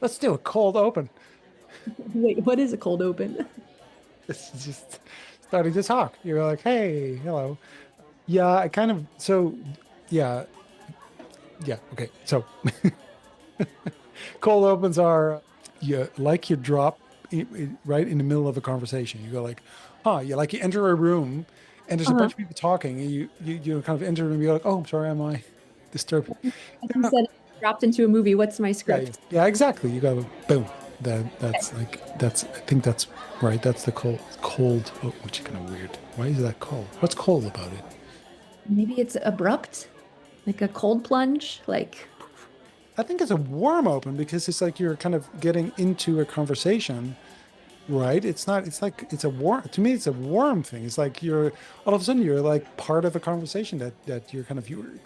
Let's do a cold open. Wait, what is a cold open? This is just starting to talk. You're like, hey, hello. Yeah, I kind of, so, yeah, yeah, okay. So cold opens are, you drop right in the middle of a conversation. You go like, huh, you enter a room and there's a Uh-huh. bunch of people talking and you kind of enter and you're like, oh, I'm sorry, am I disturbing? Like you said, dropped into a movie. What's my Yeah, yeah, script? yeah, exactly. You go, boom. That's I think that's right. That's the cold. Oh, which is kind of weird. Why is that cold? What's cold about it? Maybe it's abrupt, like a cold plunge. Like, I think it's a warm open because it's like you're kind of getting into a conversation, right? It's not. It's like it's a warm. To me, it's a warm thing. It's like you're all of a sudden you're like part of a conversation that you're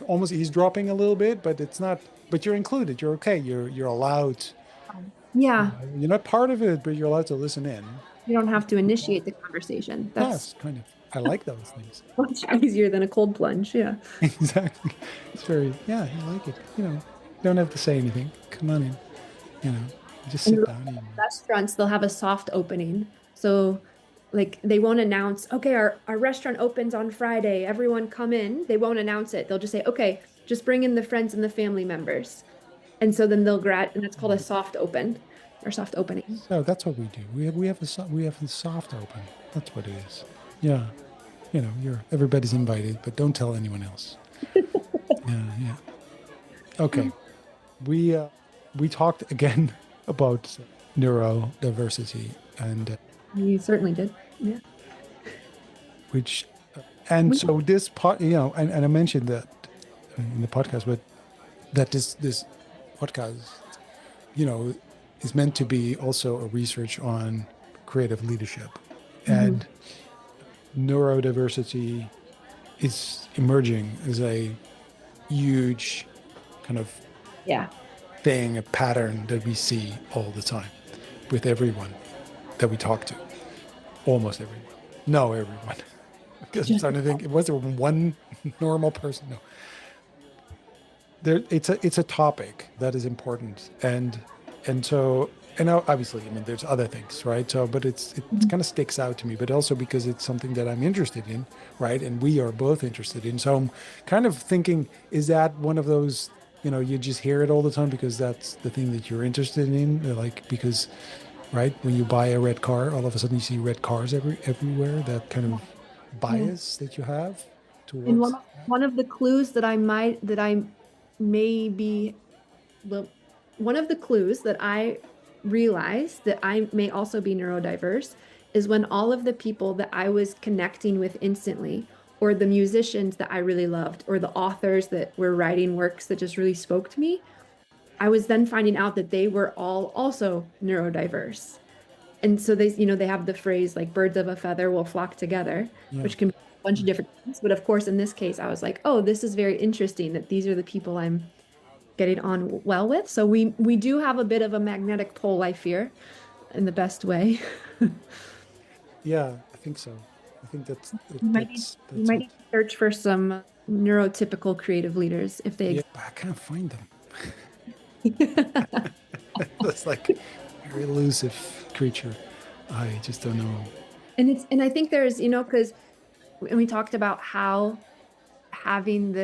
almost eavesdropping a little bit, but it's not. But you're included. You're okay. You're allowed. yeah, You're not part of it, but you're allowed to listen in. you don't have to initiate the conversation. That's Yes, kind of. I like those things. much easier than a cold plunge. Yeah. Exactly. It's very, yeah, I like it. You don't have to say anything. Come on in. Just And sit down and restaurants, they'll have a soft opening. So, like, they won't announce, okay, our restaurant opens on Friday. Everyone come in. They won't announce it. They'll just say, okay, just bring in the friends and the family members. And so then and that's called a soft open or soft opening. so that's what we do. We have a soft open. That's what it is. Yeah. You're everybody's invited, but don't tell anyone else. Yeah, yeah. Okay. We talked again about neurodiversity and You certainly did. Yeah. which and We, so this part, and I mentioned that in the podcast, but that this podcast, you know, is meant to be also a research on creative leadership. Mhm. And neurodiversity is emerging as a huge kind of Yeah. thing, a pattern that we see all the time with everyone that we talk to. Almost everyone. No, everyone. Because I'm Just starting to think, was there one normal person? No. It's a topic that is important, and so and obviously, I mean, there's other things, right? So, but it kind of sticks out to me, but also because it's something that I'm interested in, right? And we are both interested in. So I'm kind of thinking, is that one of those, you just hear it all the time because that's the thing that you're interested in, like because, right, when you buy a red car, all of a sudden you see red cars everywhere. That kind of yeah. bias that you have And towards. one of the clues that I may be well, one of the clues that I realized that I may also be neurodiverse is when all of the people that I was connecting with instantly, or the musicians that I really loved, or the authors that were writing works that just really spoke to me, I was then finding out that they were all also neurodiverse. And so they have the phrase like birds of a feather will flock together, Yeah. which can be a bunch of different things. But of course, in this case, I was like, oh, this is very interesting that these are the people I'm getting on well with. So we do have a bit of a magnetic pole, I fear, in the best way. Yeah, I think so. I think You might need you that's might it. need to search for some neurotypical creative leaders if they Yeah, exist. but I can't find them. That's like a very elusive creature. I just don't know. And I think there's, because when we talked about how having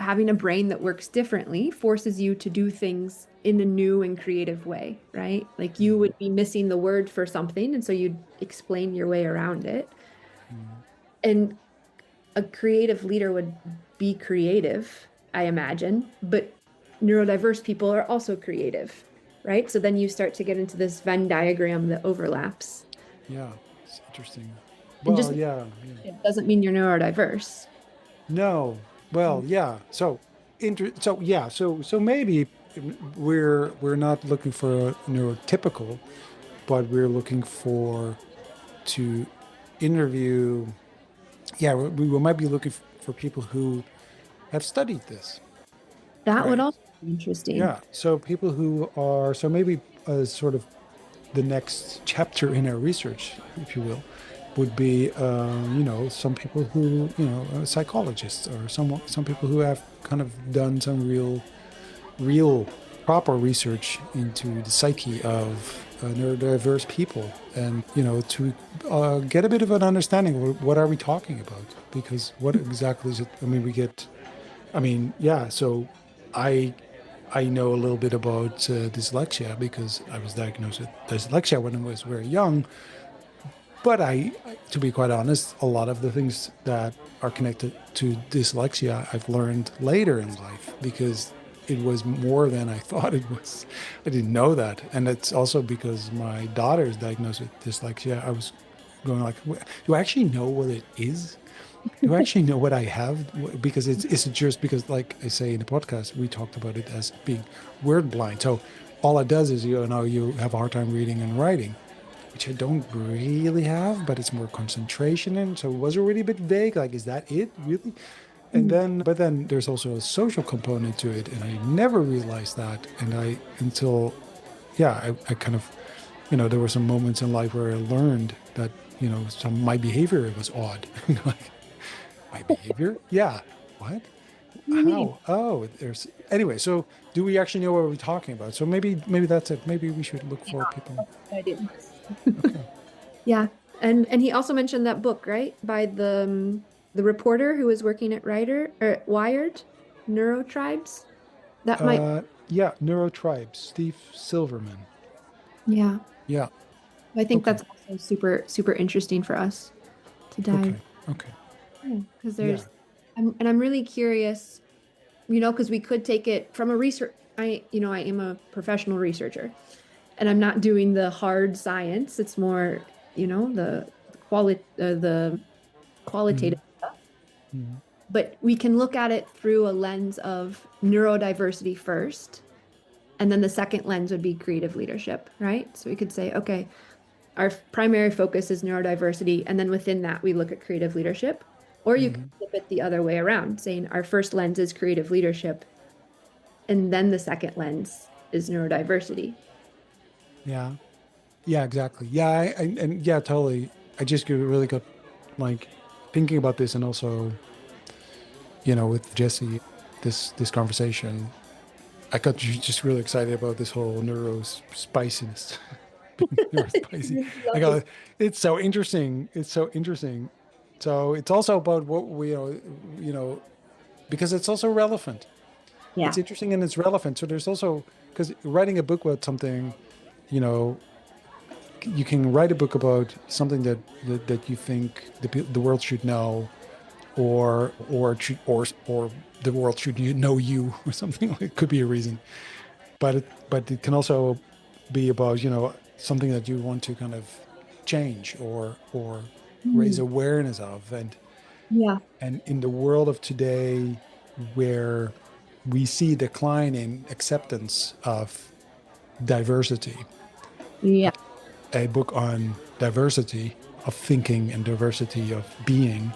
having a brain that works differently forces you to do things in a new and creative way, right? Like you Mm, would be missing the word for something, and so you'd explain your way around it. mm. And a creative leader would be creative, I imagine, but neurodiverse people are also creative, right? So then you start to get into this Venn diagram that overlaps. Yeah, it's interesting. And Well, just yeah, yeah. it doesn't mean you're neurodiverse. No. Well, yeah. So maybe we're not looking for a neurotypical, but we're looking for to interview. Yeah, we might be looking for people who have studied this, That would right? also be interesting. Yeah. So people who are so maybe sort of the next chapter in our research, if you will, would be some people who psychologists or some people who have kind of done some real proper research into the psyche of neurodiverse people, and to get a bit of an understanding of what are we talking about, because what exactly is it? I mean, yeah. So I I know a little bit about dyslexia because I was diagnosed with dyslexia when I was very young. But to be quite honest, a lot of the things that are connected to dyslexia I've learned later in life because it was more than I thought it was. I didn't know that. And it's also because my daughter is diagnosed with dyslexia. I was going like, do I actually know what it is? Do I actually know what I have? Because it's just because, like I say in the podcast, we talked about it as being word blind. So all it does is, you have a hard time reading and writing, which I don't really have, but it's more concentration in. So it was already a bit vague. Like, is that it really? But then there's also a social component to it, and I never realized that. I kind of, there were some moments in life where I learned that, my behavior was odd. Like, my behavior? Yeah. What? How? Oh, anyway. So, do we actually know what we're talking about? So maybe that's it. Maybe we should look for people. I did. Okay. Yeah. And he also mentioned that book, right? By the reporter who was working at Wired, Neurotribes. That might, Yeah, Neurotribes, Steve Silverman. yeah. Yeah. I think Okay. that's also super, super interesting for us to dive. Okay. Okay. Because Yeah. I'm really curious, because we could take it from a research. I am a professional researcher, and I'm not doing the hard science. It's more, the qualitative stuff. Mhm. But we can look at it through a lens of neurodiversity first, and then the second lens would be creative leadership, right? So we could say, okay, our primary focus is neurodiversity, and then within that, we look at creative leadership. Or you could flip it the other way around, saying our first lens is creative leadership, and then the second lens is neurodiversity. Yeah. Yeah, exactly. Yeah, and yeah, totally. I just really got like thinking about this, and also, with Jesse, this conversation, I got just really excited about this whole neuro spiciness. Neuro spicy. I got it's so interesting. It's so interesting. So it's also about what we because it's also relevant. Yeah. It's interesting and it's relevant. So there's also, because writing a book about something, you know, you can write a book about something that you think the world should know, or the world should know you, or something. It could be a reason, but it can also be about something that you want to kind of change or raise Mm. awareness of, Yeah. and in the world of today, where we see decline in acceptance of diversity, Yeah. a book on diversity of thinking and diversity of being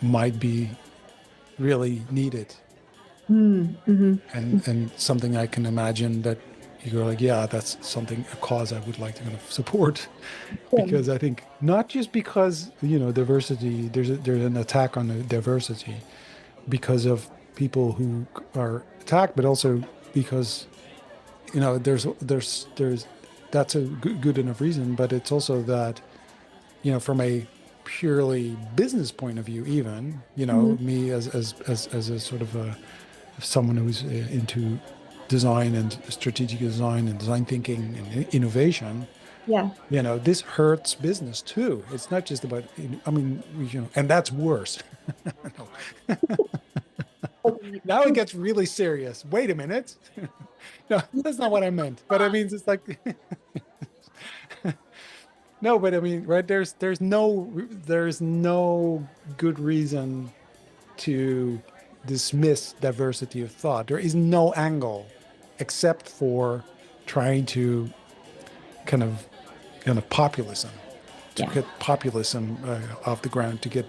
might be really needed, Mm-hmm. and something I can imagine that you go like, yeah, that's something, a cause I would like to kind of support, because I think not just because diversity, there's an attack on the diversity because of people who are attacked, but also because there's that's a good enough reason, but it's also that from a purely business point of view, even me as a sort of someone who's into design and strategic design and design thinking and innovation, Yeah. this hurts business too. It's not just about, I mean, and that's worse. No. Now it gets really serious. Wait a minute. No, that's not what I meant. But I mean, it's like, no, but I mean, right? There's no good reason to dismiss diversity of thought. There is no angle except for trying to kind of populism, to get populism off the ground, to get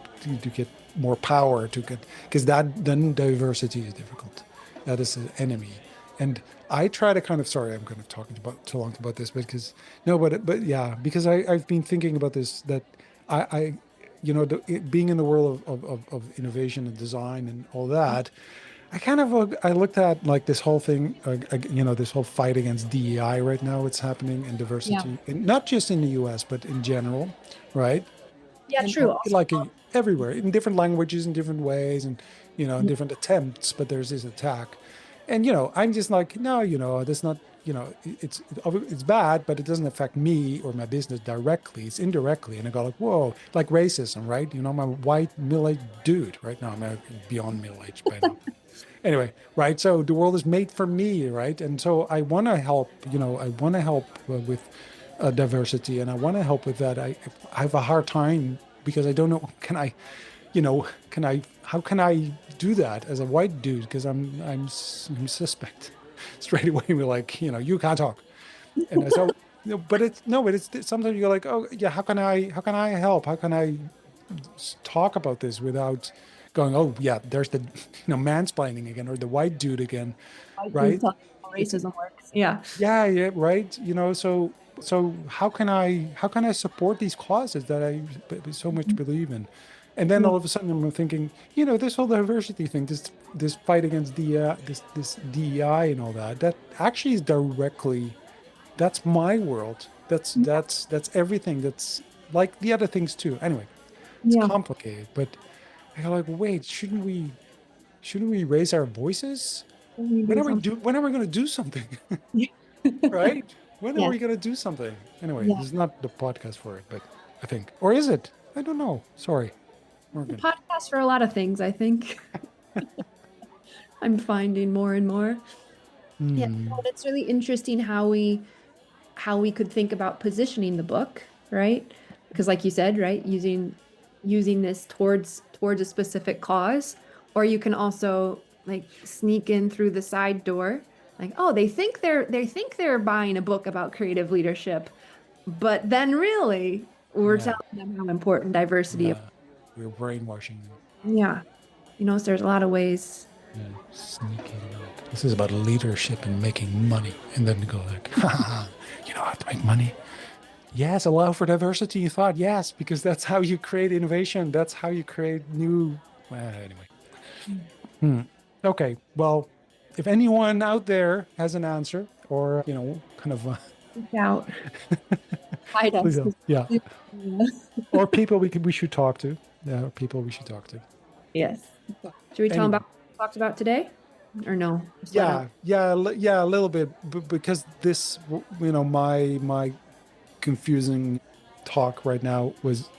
more power, because then diversity is difficult. That is an enemy. And I try to kind of, sorry, I'm kind of talking about too long about this, but yeah, because I've been thinking about this, that being in the world of innovation and design and all that, I kind of I looked at like this whole thing, this whole fight against DEI right now. It's happening in Yeah. diversity, and not just in the U.S. but in general, right? Yeah, And true. Also, like everywhere in different languages, in different ways, and in different attempts. But there's this attack, and I'm just like, no, that's not. It's bad, but it doesn't affect me or my business directly. It's indirectly, and I go like, whoa, like racism, right? I'm a white middle-aged dude right now. I'm beyond middle-aged by now. Anyway, right? So the world is made for me, right? And so I want to help. I want to help with diversity, and I want to help with that. I have a hard time because I don't know. How can I do that as a white dude? Because I'm suspect straight away. We're like, you can't talk, and so. But it's no, but it's sometimes you're like, oh yeah, how can I help? How can I talk about this without going, oh yeah, there's the mansplaining again or the white dude again, white dudes right? tell you how It's racism works. Yeah. yeah, right. So how can I support these causes that I so much believe in? And then Yeah. all of a sudden I'm thinking, this whole diversity thing, this fight against this DEI and all that actually is directly that's my world. That's everything. That's like the other things too. Anyway, it's Yeah. complicated, but I go like, wait, shouldn't we raise our voices? When we do something. When are we going to do something? Right? When are Yeah. we going to do something? Anyway, Yeah. this is not the podcast for it, but I think, or is it? I don't know. Sorry, Morgan. Podcast for a lot of things, I think. I'm finding more and more. Yeah, Hmm. so it's really interesting how we could think about positioning the book, right? Because like you said, right, using this towards a specific cause, or you can also like sneak in through the side door, like, oh, they think they're buying a book about creative leadership, but then really we're Yeah, telling them how important diversity is. yeah. We're brainwashing them. Yeah. So there's a lot of ways. Yeah, sneaking up. This is about leadership and making money, and then go like, you know how to make money. Yes, allow for diversity. You thought yes, because that's how you create innovation. That's how you create new. Well, anyway. Hmm. Okay. Well, if anyone out there has an answer, or kind of, Reach out. Hide please, us. yeah, 'Cause- or people we should talk to. Yeah, or people we should talk to. Yes. Should we tell them Anyway. about what we talked about today? Or no? Just let 'em- Yeah, a little bit, because this, my confusing talk right now was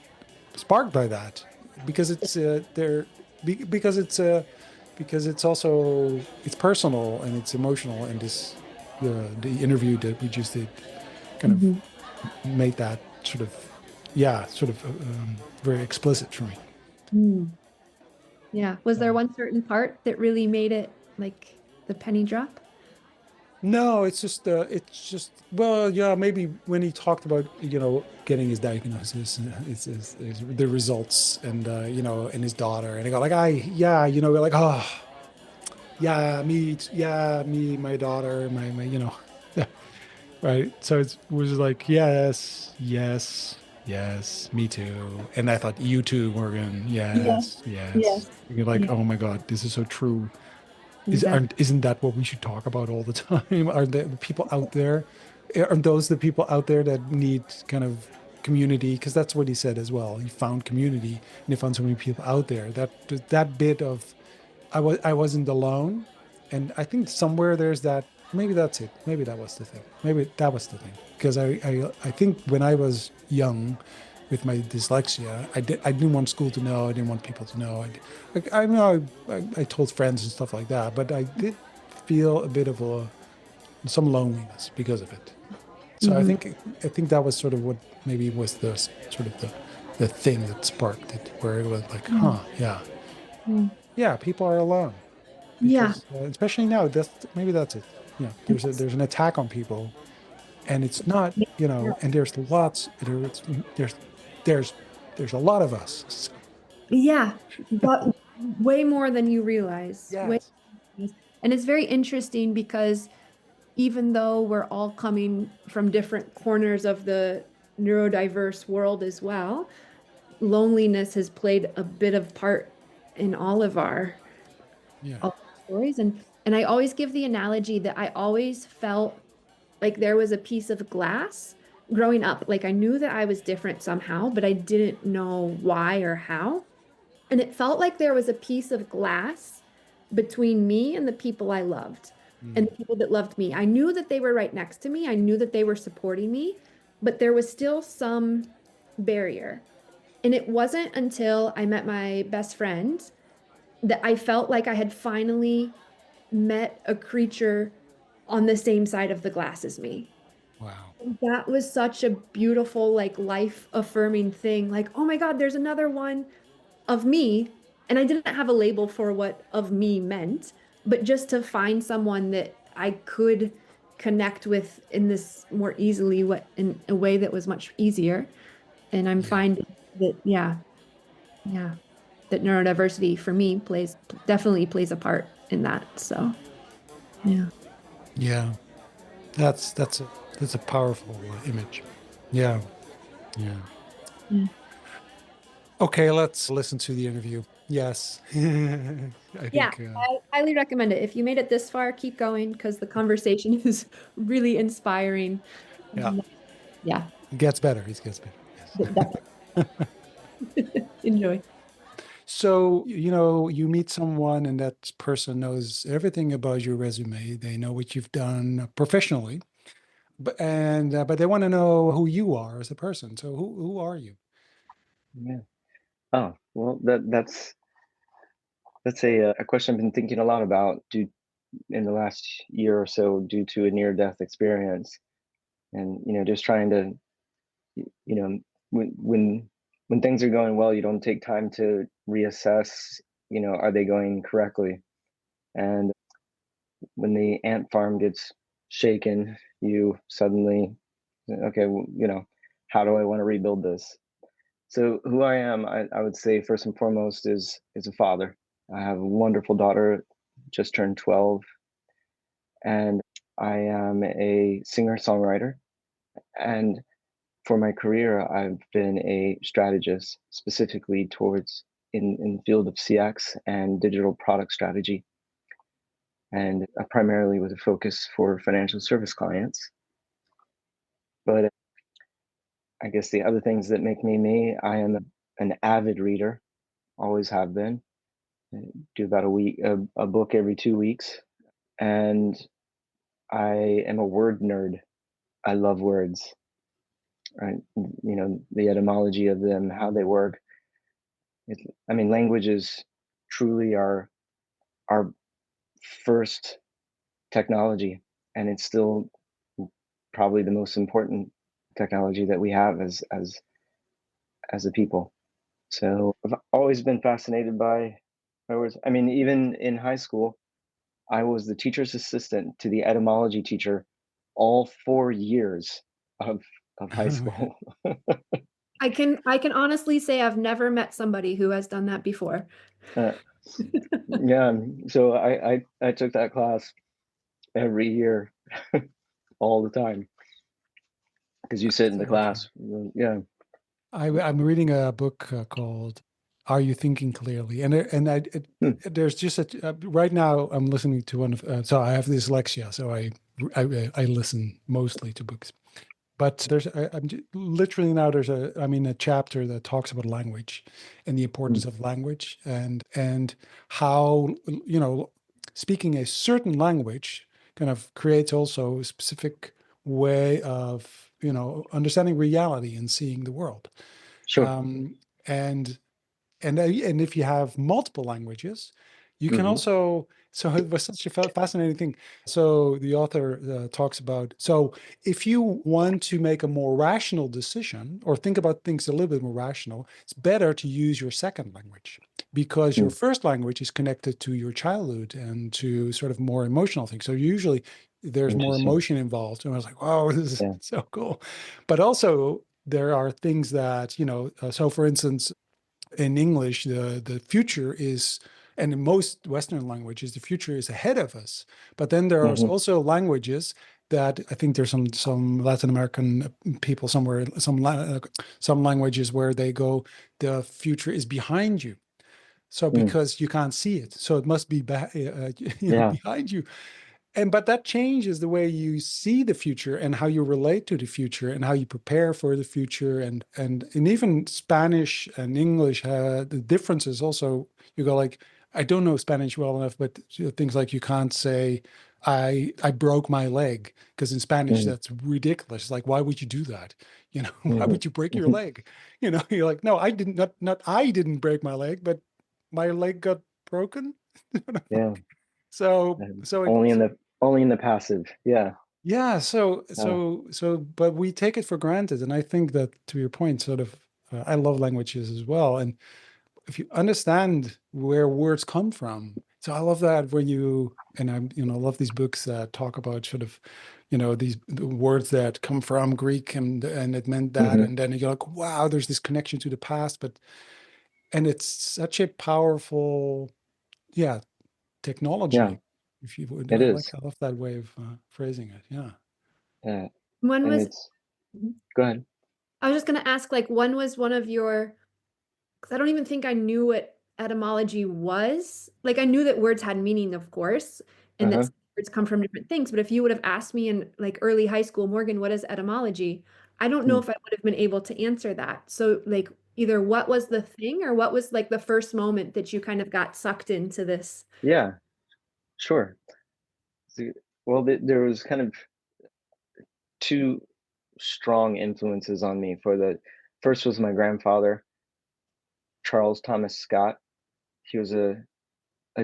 sparked by that, because it's there, because it's also it's personal and it's emotional, and the interview that we just did kind of Mhm. made that very explicit for me. Mm. Yeah. Was there one certain part that really made it like the penny drop? No, it's just well, yeah, maybe when he talked about getting his diagnosis, it's the results, and and his daughter, and I go like, we're like, oh yeah, me, my daughter, my right. So it was like, yes, me too, and I thought, you too, Morgan, Yeah. yes. Yes. And you're like, Yeah. oh my God, this is so true. Exactly. Isn't that what we should talk about all the time? Are the people out there? Are those the people out there that need kind of community? Because that's what he said as well. He found community, and he found so many people out there. That bit of I wasn't alone, and I think somewhere there's that. Maybe that's it. Maybe that was the thing. Maybe that was the thing. Because I think when I was young, with my dyslexia, I didn't want school to know. I didn't want people to know. I know I told friends and stuff like that, but I did feel a bit of some loneliness because of it. So Mhm. I think that was sort of what maybe was sort of the thing that sparked it, where it was like, Mm. yeah, Mm. yeah, people are alone, Yeah. because especially now, maybe that's it. Yeah, there's an attack on people, and it's not, and there's there's a lot of us. So, Yeah. But way more than you realize. Way. yes. And it's very interesting because even though we're all coming from different corners of the neurodiverse world as well, loneliness has played a bit of part in all of our Yeah. stories. And I always give the analogy that I always felt like there was a piece of glass growing up. Like I knew that I was different somehow, but I didn't know why or how. And it felt like there was a piece of glass between me and the people I loved and Mm. the people that loved me. I knew that they were right next to me. I knew that they were supporting me, but there was still some barrier. And it wasn't until I met my best friend that I felt like I had finally met a creature on the same side of the glass as me. Wow. That was such a beautiful, like life affirming thing. Like, oh my God, there's another one of me. And I didn't have a label for what of me meant, but just to find someone that I could connect with in this more easily, what in a way that was much easier. And I'm Yeah. finding that, yeah, that neurodiversity for me definitely plays a part in that. So, yeah. Yeah. That's a powerful image. Yeah. Yeah. Yeah. Okay, let's listen to the interview. Yes. I Yeah, think I highly recommend it. If you made it this far, keep going because the conversation is really inspiring. yeah, Yeah, it gets better. It gets better. Yes. definitely enjoy. So, you meet someone and that person knows everything about your resume. They know what you've done professionally, but they want to know who you are as a person. So who are you? Yeah. Oh, well, that's a question I've been thinking a lot about due in the last year or so due to a near-death experience, and just trying to, you know, when things are going well, you don't take time to reassess, are they going correctly? And when the ant farm gets shaken, you suddenly, okay, well, how do I want to rebuild this? So who I am, I would say first and foremost is a father. I have a wonderful daughter, just turned 12, and I am a singer-songwriter. And for my career, I've been a strategist, specifically towards in the field of CX and digital product strategy, and primarily with a focus for financial service clients. But I guess the other things that make me me, I am an avid reader, always have been. I do about a book every 2 weeks, and I am a word nerd. I love words, right? The etymology of them, how they work. I mean, languages truly are our first technology, and it's still probably the most important technology that we have as a people. So I've always been fascinated by words. I mean, even in high school, I was the teacher's assistant to the etymology teacher all 4 years of of high school. I can honestly say I've never met somebody who has done that before. Uh, yeah, so I took that class every year, all the time, because you sit in the So true. class. Yeah. I'm reading a book called "Are You Thinking Clearly?" Hmm. There's just right now I'm listening to one of so I have dyslexia, so I listen mostly to books. But literally now I'm in a chapter that talks about language and the Hmm. importance of language and how speaking a certain language kind of creates also a specific way of understanding reality and seeing the world. Sure. Um, and and if you have multiple languages, you can Hmm. also. So it was such a fascinating thing. So the author talks about. So if you want to make a more rational decision or think about things a little bit more rational, it's better to use your second language because your Hmm. first language is connected to your childhood and to sort of more emotional things. So usually there's more Interesting. emotion involved. And I was like, wow, this is Yeah. so cool. But also there are things that so for instance in English, the future is, and in most Western languages, the future is ahead of us. But then there are Hmm. also languages that I think there's some Latin American people somewhere, some languages where they go, the future is behind you. So Mm. because you can't see it, so it must be Yeah. behind you. But that changes the way you see the future and how you relate to the future and how you prepare for the future. And even Spanish and English, the differences also, you go like, I don't know Spanish well enough, but things like you can't say, I broke my leg, because in Spanish Mm. that's ridiculous. It's like, why would you do that? Why Mhm. would you break your leg? You're like, no, I didn't, not I didn't break my leg, but my leg got broken. Yeah. So And so it only in the passive. Yeah. yeah, Uh, but we take it for granted, and I think that, to your point, sort of, I love languages as well, and if you understand where words come from, so I love that when and I'm, love these books that talk about sort of, these the words that come from Greek and it meant that, mhm. and then you're like, wow, there's this connection to the past, and it's such a powerful, yeah, Yeah, technology. If you would, it is. I love that way of phrasing it. Yeah. Yeah. When And was, it's, go ahead. I was just going to ask, like, when was one of your, because I don't even think I knew what etymology was. Like, I knew that words had meaning, of course, and that Uh-huh. some words come from different things. But if you would have asked me in like early high school, Morgan, what is etymology? I don't know Hmm. if I would have been able to answer that. So, like, either what was the thing or what was like the first moment that you kind of got sucked into this? Yeah, sure. So- well, there was kind of two strong influences on me. For the first was my grandfather, Charles Thomas Scott. He was a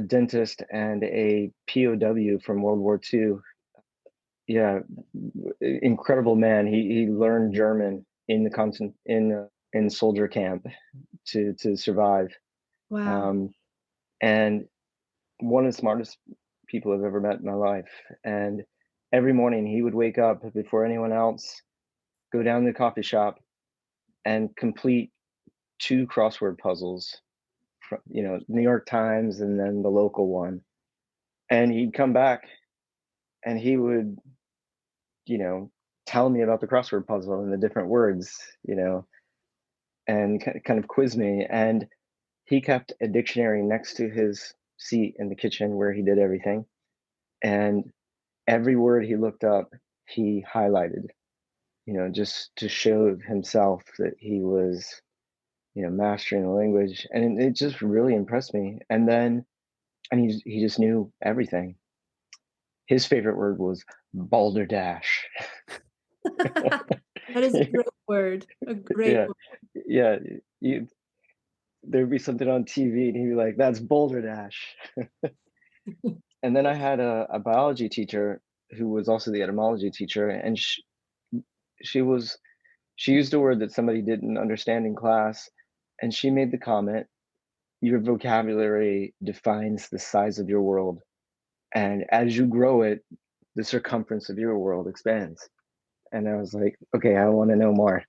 dentist and a POW from World War II. Yeah, incredible man. He learned German in the constant in soldier camp to survive. Wow. Um, and one of the smartest people I've ever met in my life. And every morning he would wake up before anyone else, go down to the coffee shop, and complete two crossword puzzles from, New York Times and then the local one. And he'd come back and he would, you know, tell me about the crossword puzzle and the different words, and kind of quiz me. And he kept a dictionary next to his seat in the kitchen where he did everything. And every word he looked up, he highlighted, just to show himself that he was, mastering the language. And it just really impressed me. And he just knew everything. His favorite word was balderdash. That is a great word. A great Yeah, word. yeah. You, there'd be something on TV, and he'd be like, "That's balderdash." And then I had a biology teacher who was also the etymology teacher, and she was she used a word that somebody didn't understand in class, and she made the comment, "Your vocabulary defines the size of your world, and as you grow it, the circumference of your world expands." And I was like, "Okay, I want to know more."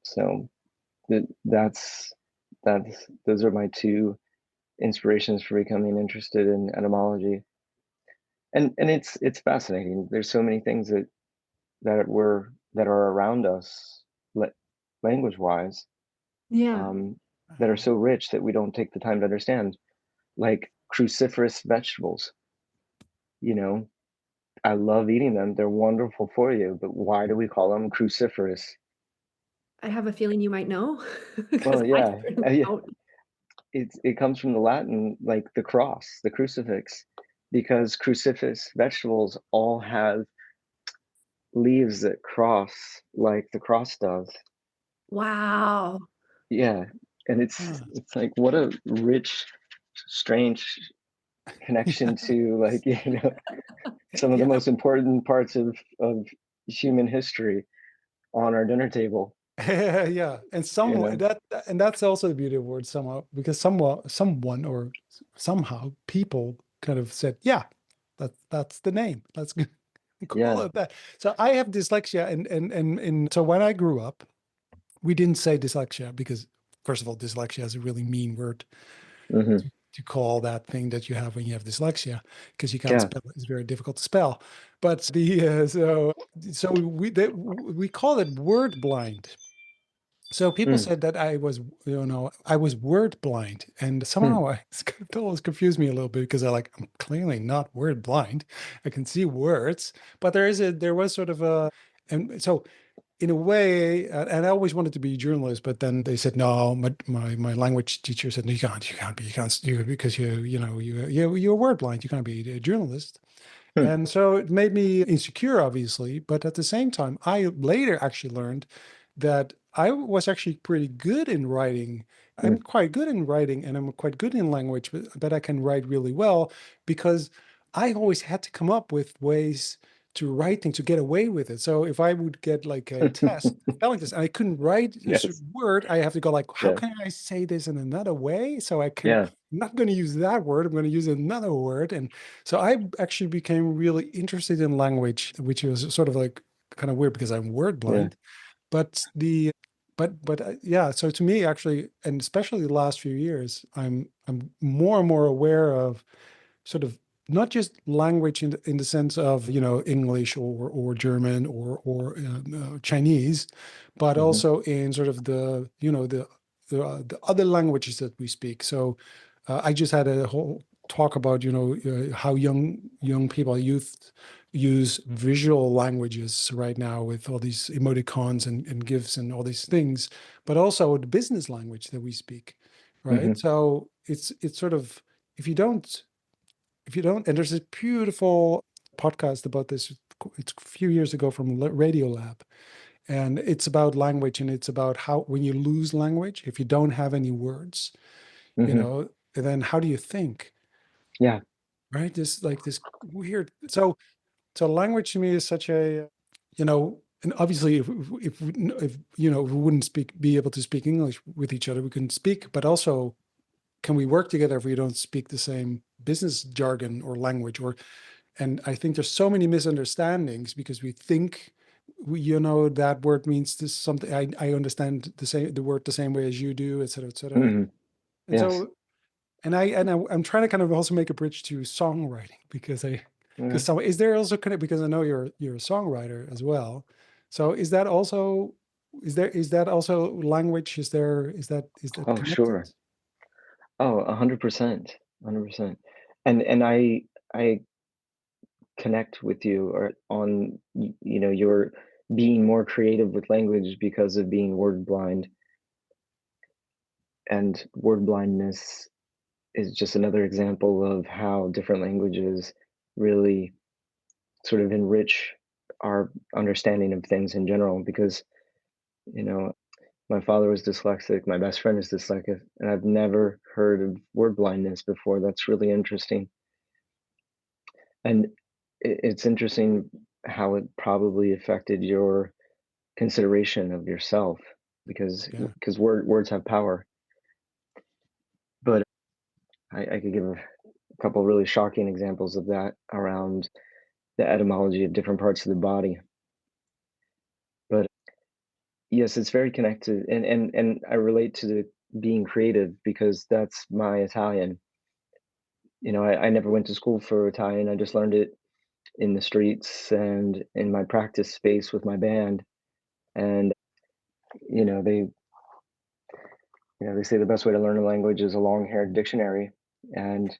So that's those are my two inspirations for becoming interested in etymology. And it's fascinating. There's so many things that are around us, language wise, Yeah. um, that are so rich that we don't take the time to understand, like cruciferous vegetables. You know, I love eating them. They're wonderful for you, but why do we call them cruciferous? I have a feeling you might know because Well, I yeah, certainly yeah, don't. it comes from the Latin, like the cross, the crucifix, because cruciferous vegetables all have leaves that cross like the cross does. Wow. Yeah, and Huh. it's like what a rich, strange connection to, like, some of the Yeah. most important parts of human history on our dinner table, Yeah, and you some know? that and that's also the beauty of words somehow, because someone or somehow people kind of said, yeah, that's the name. Let's call Yeah. it that. So I have dyslexia, and so when I grew up, we didn't say dyslexia because, first of all, dyslexia is a really mean word Hmm. to call that thing that you have when you have dyslexia, because you can't Yeah. spell it. It's very difficult to spell. But so we call it word blind. So people Mm, said that I was word blind, and mm, somehow it's kind of always confused me a little bit because I'm clearly not word blind. I can see words, but there was sort of a, and so in a way, and I always wanted to be a journalist, but then they said no. My language teacher said no, you can't, because you're word blind. You can't be a journalist. mm, And so it made me insecure, obviously. But at the same time, I later actually learned that I was actually pretty good in writing. I'm mm, quite good in writing and I'm quite good in language, but I can write really well because I always had to come up with ways to write things to get away with it. So if I would get like a test, spelling test, and I couldn't write a yes. certain word, I have to go like, how Yeah. can I say this in another way? So Yeah. I'm not going to use that word. I'm going to use another word. And so I actually became really interested in language, which was sort of like kind of weird because I'm word Yeah. blind. But yeah. So to me, actually, and especially the last few years, I'm more and more aware of sort of not just language in the sense of English or German or Chinese, but Hmm. also in sort of the other languages that we speak. So I just had a whole talk about how young people, youth, use visual languages right now with all these emoticons and gifs and all these things, but also the business language that we speak, right? Hmm. So it's sort of, if you don't and there's this beautiful podcast about this. It's a few years ago from Radio Lab, and it's about language, and it's about how when you lose language, if you don't have any words, Hmm. then how do you think, Yeah. right? This like this weird. So language to me is such a, and obviously if we wouldn't be able to speak English with each other, we couldn't speak. But also, can we work together if we don't speak the same business jargon or language? And I think there's so many misunderstandings because we think that word means this something. I understand the word the same way as you do, et cetera, et cetera. Hmm. And Yes. so, I'm trying to kind of also make a bridge to songwriting because Okay. some is there also connect, because I know you're a songwriter as well. So is that also language? Is that Oh, connected? sure. Oh, 100%. 100%. And I connect with you or on your being more creative with language because of being word blind, and word blindness is just another example of how different languages really sort of enrich our understanding of things in general, because you know my father was dyslexic, my best friend is dyslexic, and I've never heard of word blindness before. That's really interesting. And it's interesting how it probably affected your consideration of yourself, because Yeah. words have power. But I could give a couple really shocking examples of that around the etymology of different parts of the body. But yes, it's very connected, and I relate to the being creative because that's my Italian. I never went to school for Italian. I just learned it in the streets and in my practice space with my band. And you know, they they say the best way to learn a language is a long-haired dictionary, and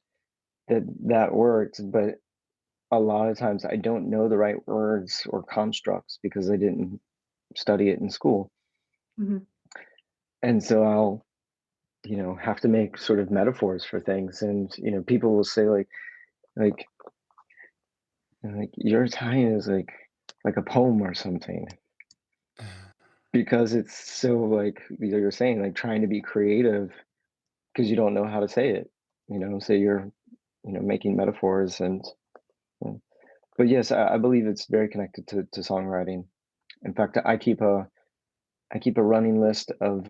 that works. But a lot of times I don't know the right words or constructs because I didn't study it in school, Mhm. and so I'll have to make sort of metaphors for things. And people will say like your Italian is like a poem or something, because it's so like you're saying, like trying to be creative because you don't know how to say it. So you're making metaphors. And but yes, I believe it's very connected to songwriting. In fact, I keep a running list of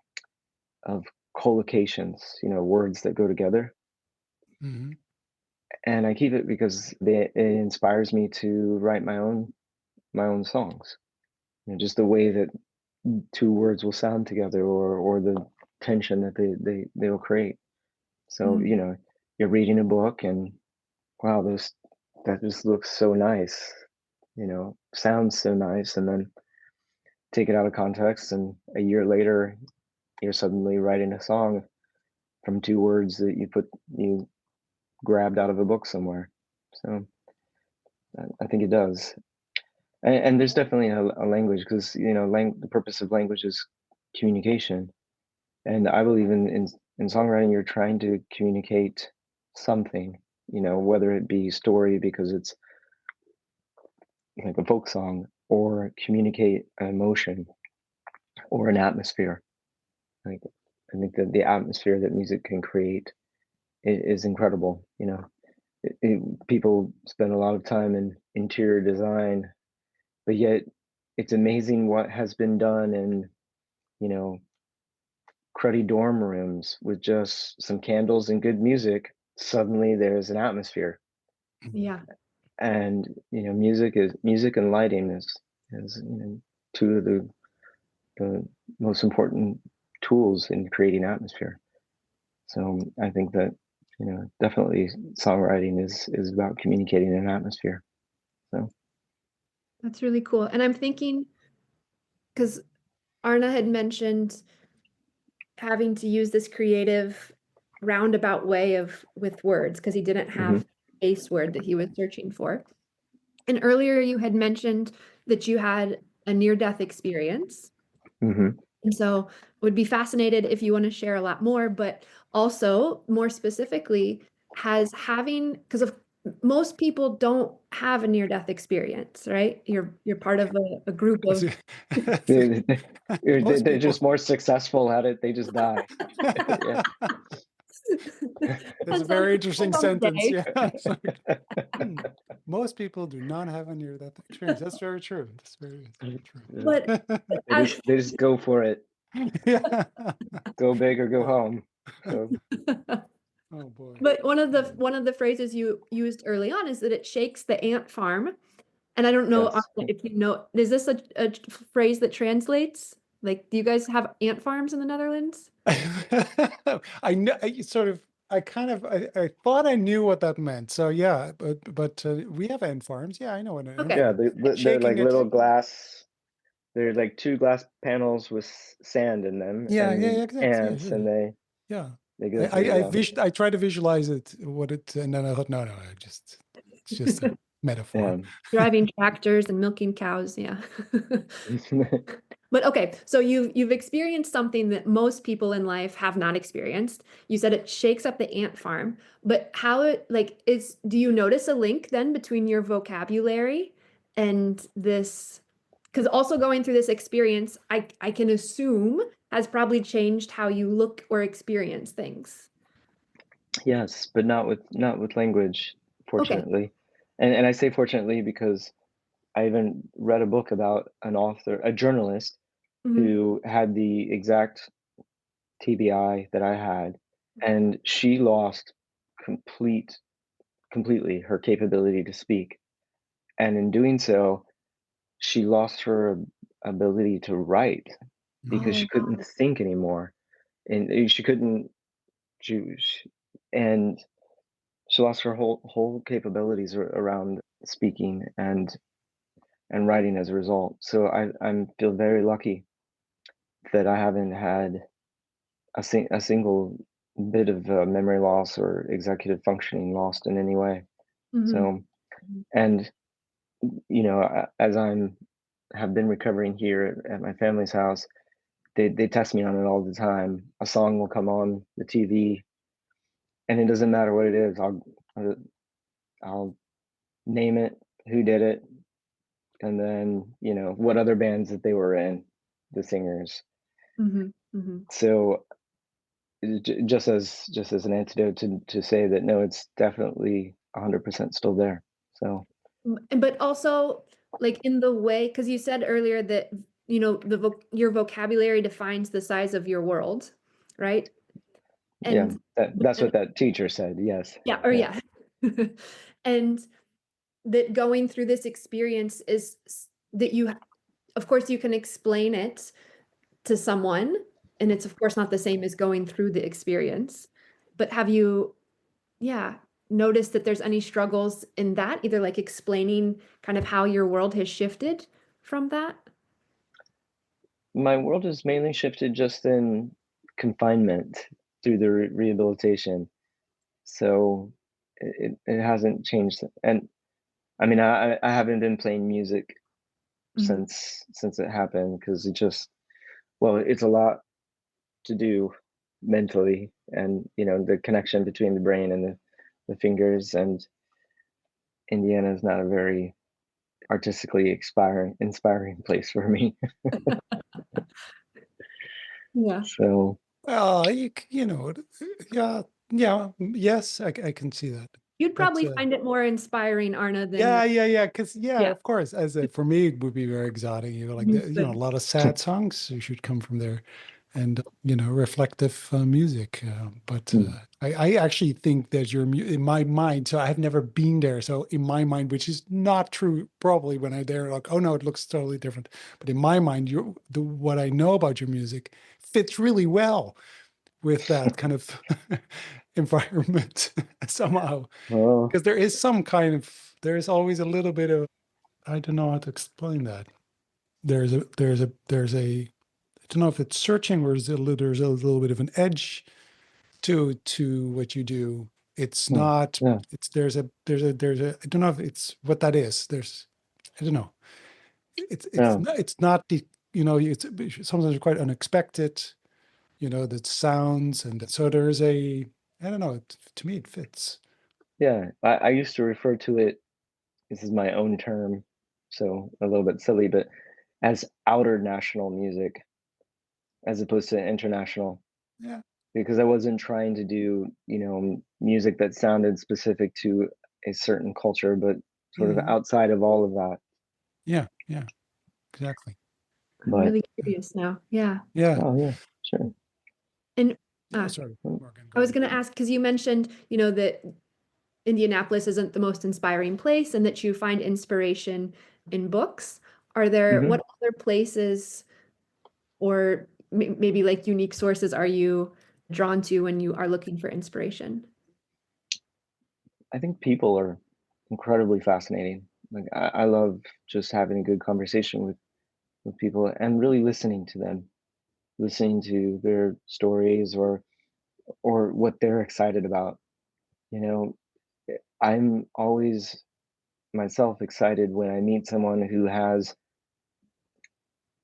collocations, words that go together. Hmm. And I keep it because it inspires me to write my own songs. Just the way that two words will sound together, or the tension that they will create. So Mm. you're reading a book and wow, this that just looks so nice, sounds so nice, and then take it out of context, and a year later, you're suddenly writing a song from 2 words that you grabbed out of a book somewhere. So I think it does. And there's definitely a language, because the purpose of language is communication. And I believe in songwriting, you're trying to communicate something, whether it be story because it's like a folk song, or communicate an emotion or an atmosphere. Like, I think that the atmosphere that music can create is incredible. People spend a lot of time in interior design, but yet it's amazing what has been done in, cruddy dorm rooms with just some candles and good music. Suddenly there's an atmosphere. Yeah. And music and lighting is two of the most important tools in creating atmosphere. So I think that definitely songwriting is about communicating an atmosphere. So That's really cool. And I'm thinking, because Arna had mentioned having to use this creative roundabout way with words because he didn't have a word that he was searching for. And earlier you had mentioned that you had a near-death experience. mhm. And so would be fascinated if you want to share a lot more, but also more specifically, because of most people don't have a near-death experience, right? You're part of a group of They- Most they're people. just more successful at it. They just die. Yeah. That's a That's what very people interesting don't sentence. say. Yeah. It's like, most people do not have a near-death experience. That's very true. That's very true. But They just go for it. Yeah. Go big or go home. So Oh boy. But one of the phrases you used early on is that it shakes the ant farm. And I don't know yes. if you know, is this a phrase that translates? Like, do you guys have ant farms in the Netherlands? I know. I thought I knew what that meant. So yeah, but we have ant farms. Yeah, I know what an ant Okay. Yeah, farm. they're like Shaking it. little glass. They're like 2 glass panels with sand in them, Yeah, and exactly. ants, and Yeah. they go through. Yeah. I tried to visualize it, and then I thought, no, it's just a metaphor. Yeah. Driving tractors and milking cows, yeah. But okay, so you've experienced something that most people in life have not experienced. You said it shakes up the ant farm, but how it like do you notice a link then between your vocabulary and this? Because also going through this experience, I can assume has probably changed how you look or experience things. Yes, but not with language, Okay. fortunately. And I say fortunately because I even read a book about a journalist Mhm. who had the exact TBI that I had, and she lost completely her capability to speak. And in doing so, she lost her ability to write because Oh, she couldn't think anymore. And she couldn't she and she lost her whole capabilities around speaking and writing as a result. So I feel very lucky that I haven't had a single bit of memory loss or executive functioning lost in any way. mhm. So, and as I'm have been recovering here at my family's house, they test me on it all the time. A song will come on the TV, and it doesn't matter what it is. I'll name it, who did it, and then what other bands that they were in, the singers. Mhm. Mhm. So just as an antidote to say that no, it's definitely 100% still there. So But also, like in the way, because you said earlier that your vocabulary defines the size of your world, right? yeah, And that's what that teacher said. Yes. yeah, or Yeah. yeah, and that going through this experience that of course, you can explain it to someone, and it's of course not the same as going through the experience. But have you, yeah, noticed that there's any struggles in that, either like explaining kind of how your world has shifted from that? my world has mainly shifted just in confinement through the rehabilitation. So it hasn't changed. And I mean, I haven't been playing music Mhm. since it happened because it just, well, it's a lot to do mentally, and the connection between the brain and the fingers. And Indiana is not a very artistically inspiring place for me. Yeah. So Well, yeah, yeah, yes, I can see that. You'd But probably find it more inspiring, Arna, than yeah, because yeah, yeah. of course, for me, it would be very exotic. Like You a would. lot of sad songs should come from there, and reflective music. But mm, I actually think that in my mind. So I've never been there. So in my mind, which is not true, probably when I'm there, like, oh no, it looks totally different. But in my mind, what I know about your music fits really well with that kind of environment somehow, well, because there is always a little bit of, I don't know how to explain that. I don't know if it's searching or there's a little bit of an edge to what you do. It's hmm, not, yeah, it's, I don't know if it's what that is. I don't know. yeah, It's not it's sometimes quite unexpected, the sounds. And so I don't know, to me, it fits. yeah. I used to refer to it. This is my own term, so a little bit silly, but as outer national music as opposed to international, Yeah. because I wasn't trying to do, music that sounded specific to a certain culture, but sort of Mhm. outside of all of that. Yeah. Yeah. Exactly. I'm But really curious now. Yeah. Yeah. oh yeah, sure. And Oh, uh, sorry, Mm, Morgan, I go was on. going to ask because you mentioned, that Indianapolis isn't the most inspiring place and that you find inspiration in books. mhm. What other places or maybe like unique sources are you drawn to when you are looking for inspiration? I think people are incredibly fascinating. Like I love just having a good conversation with people and really listening to them, listening to their stories or what they're excited about. You know, I'm always myself excited when I meet someone who has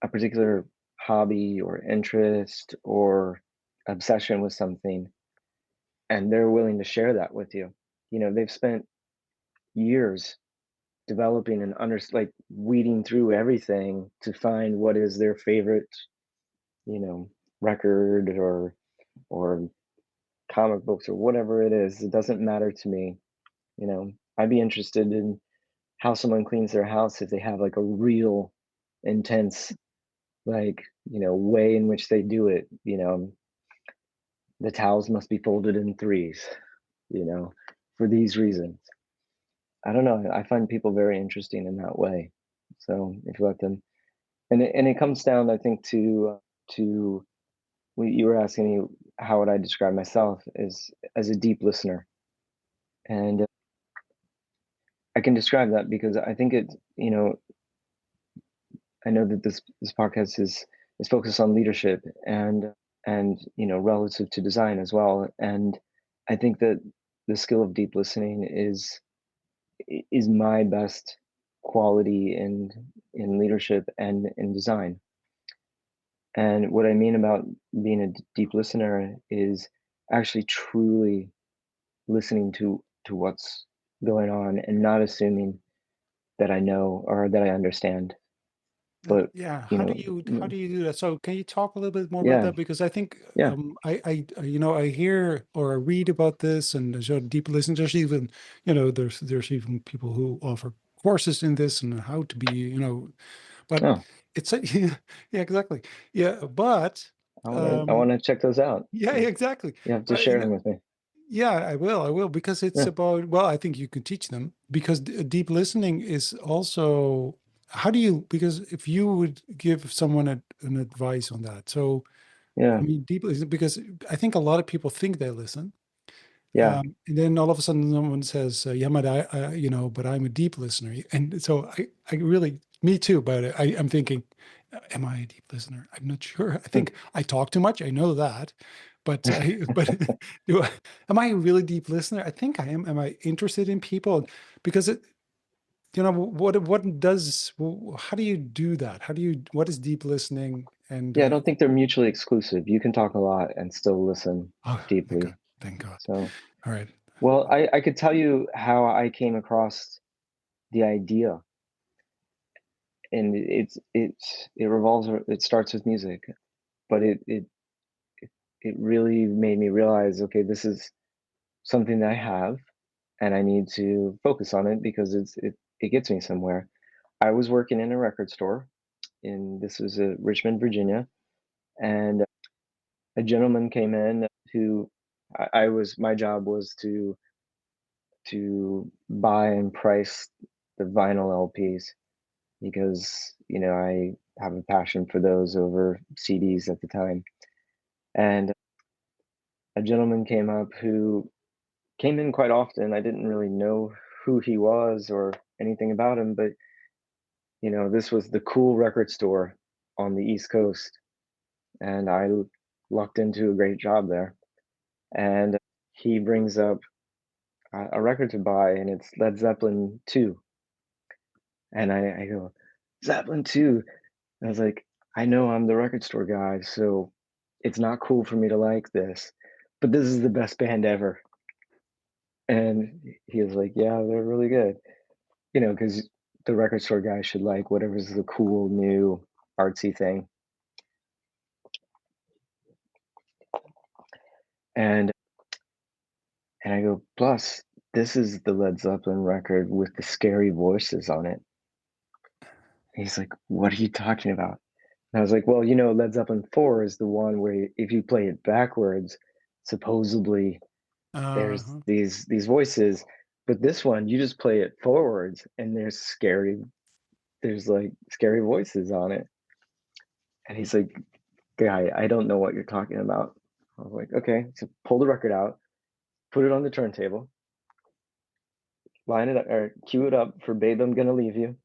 a particular hobby or interest or obsession with something, and they're willing to share that with you. They've spent years developing and like weeding through everything to find what is their favorite, you know, record or comic books or whatever it is. It doesn't matter to me. I'd be interested in how someone cleans their house if they have like a real intense, like, way in which they do it. The towels must be folded in threes, you know, for these reasons. I don't know. I find people very interesting in that way. So if you let them, and it comes down, I think, to what you were asking me, how would I describe myself is as a deep listener, and I can describe that because I think I know that this podcast is focused on leadership and relative to design as well, and I think that the skill of deep listening is my best quality in leadership and in design. And what I mean about being a deep listener is actually truly listening to what's going on and not assuming that I know or that I understand. But Yeah. you know, How do you do that? So can you talk a little bit more about yeah, that? Because I think yeah, I hear or I read about this, and there's a deep listen. There's even, there's even people who offer courses in this and how to be, but no, it's yeah, yeah, exactly. Yeah. But I um want to check those out. yeah, So exactly. you have to But share them with me. yeah, I will, because it's Yeah, about, well, I think you can teach them, because deep listening is also, how do you, because if you would give someone an advice on that. So, I yeah, mean, deep listening, because I think a lot of people think they listen. yeah, And then all of a sudden someone says, yeah, but but I'm a deep listener. And so I really, me too, but I'm thinking, am I a deep listener? I'm not sure. I Hmm. think I talk too much. I know that, but but am I a really deep listener? I think I am. Am I interested in people? Because what does how do you do that? What is deep listening? And Yeah, I don't think they're mutually exclusive. You can talk a lot and still listen oh, thank God, deeply. thank God. So, All right. well, I could tell you how I came across the idea, and it revolves. It starts with music, but it really made me realize, okay, this is something that I have, and I need to focus on it because it gets me somewhere. I was working in a record store in this was Richmond, Virginia, and a gentleman came in who I was my job was to buy and price the vinyl LPs because I have a passion for those over CDs at the time. And a gentleman came up who came in quite often. I didn't really know who he was or anything about him, but this was the cool record store on the East Coast, and I lucked into a great job there. And he brings up a record to buy, and it's Led Zeppelin 2. And I go, Zeppelin 2. I was like, I know I'm the record store guy, so it's not cool for me to like this, but this is the best band ever. And he was like, yeah, they're really good. Because the record store guy should like whatever's the cool, new, artsy thing. And and I go, plus, this is the Led Zeppelin record with the scary voices on it. And he's like, what are you talking about? And I was like, well, Led Zeppelin 4 is the one where if you play it backwards, supposedly there's Uh-huh. these voices, but this one you just play it forwards and there's like scary voices on it. And he's like, guy, I don't know what you're talking about. I was like, okay, so pull the record out, put it on the turntable, line it up or cue it up for Babe I'm Gonna Leave You.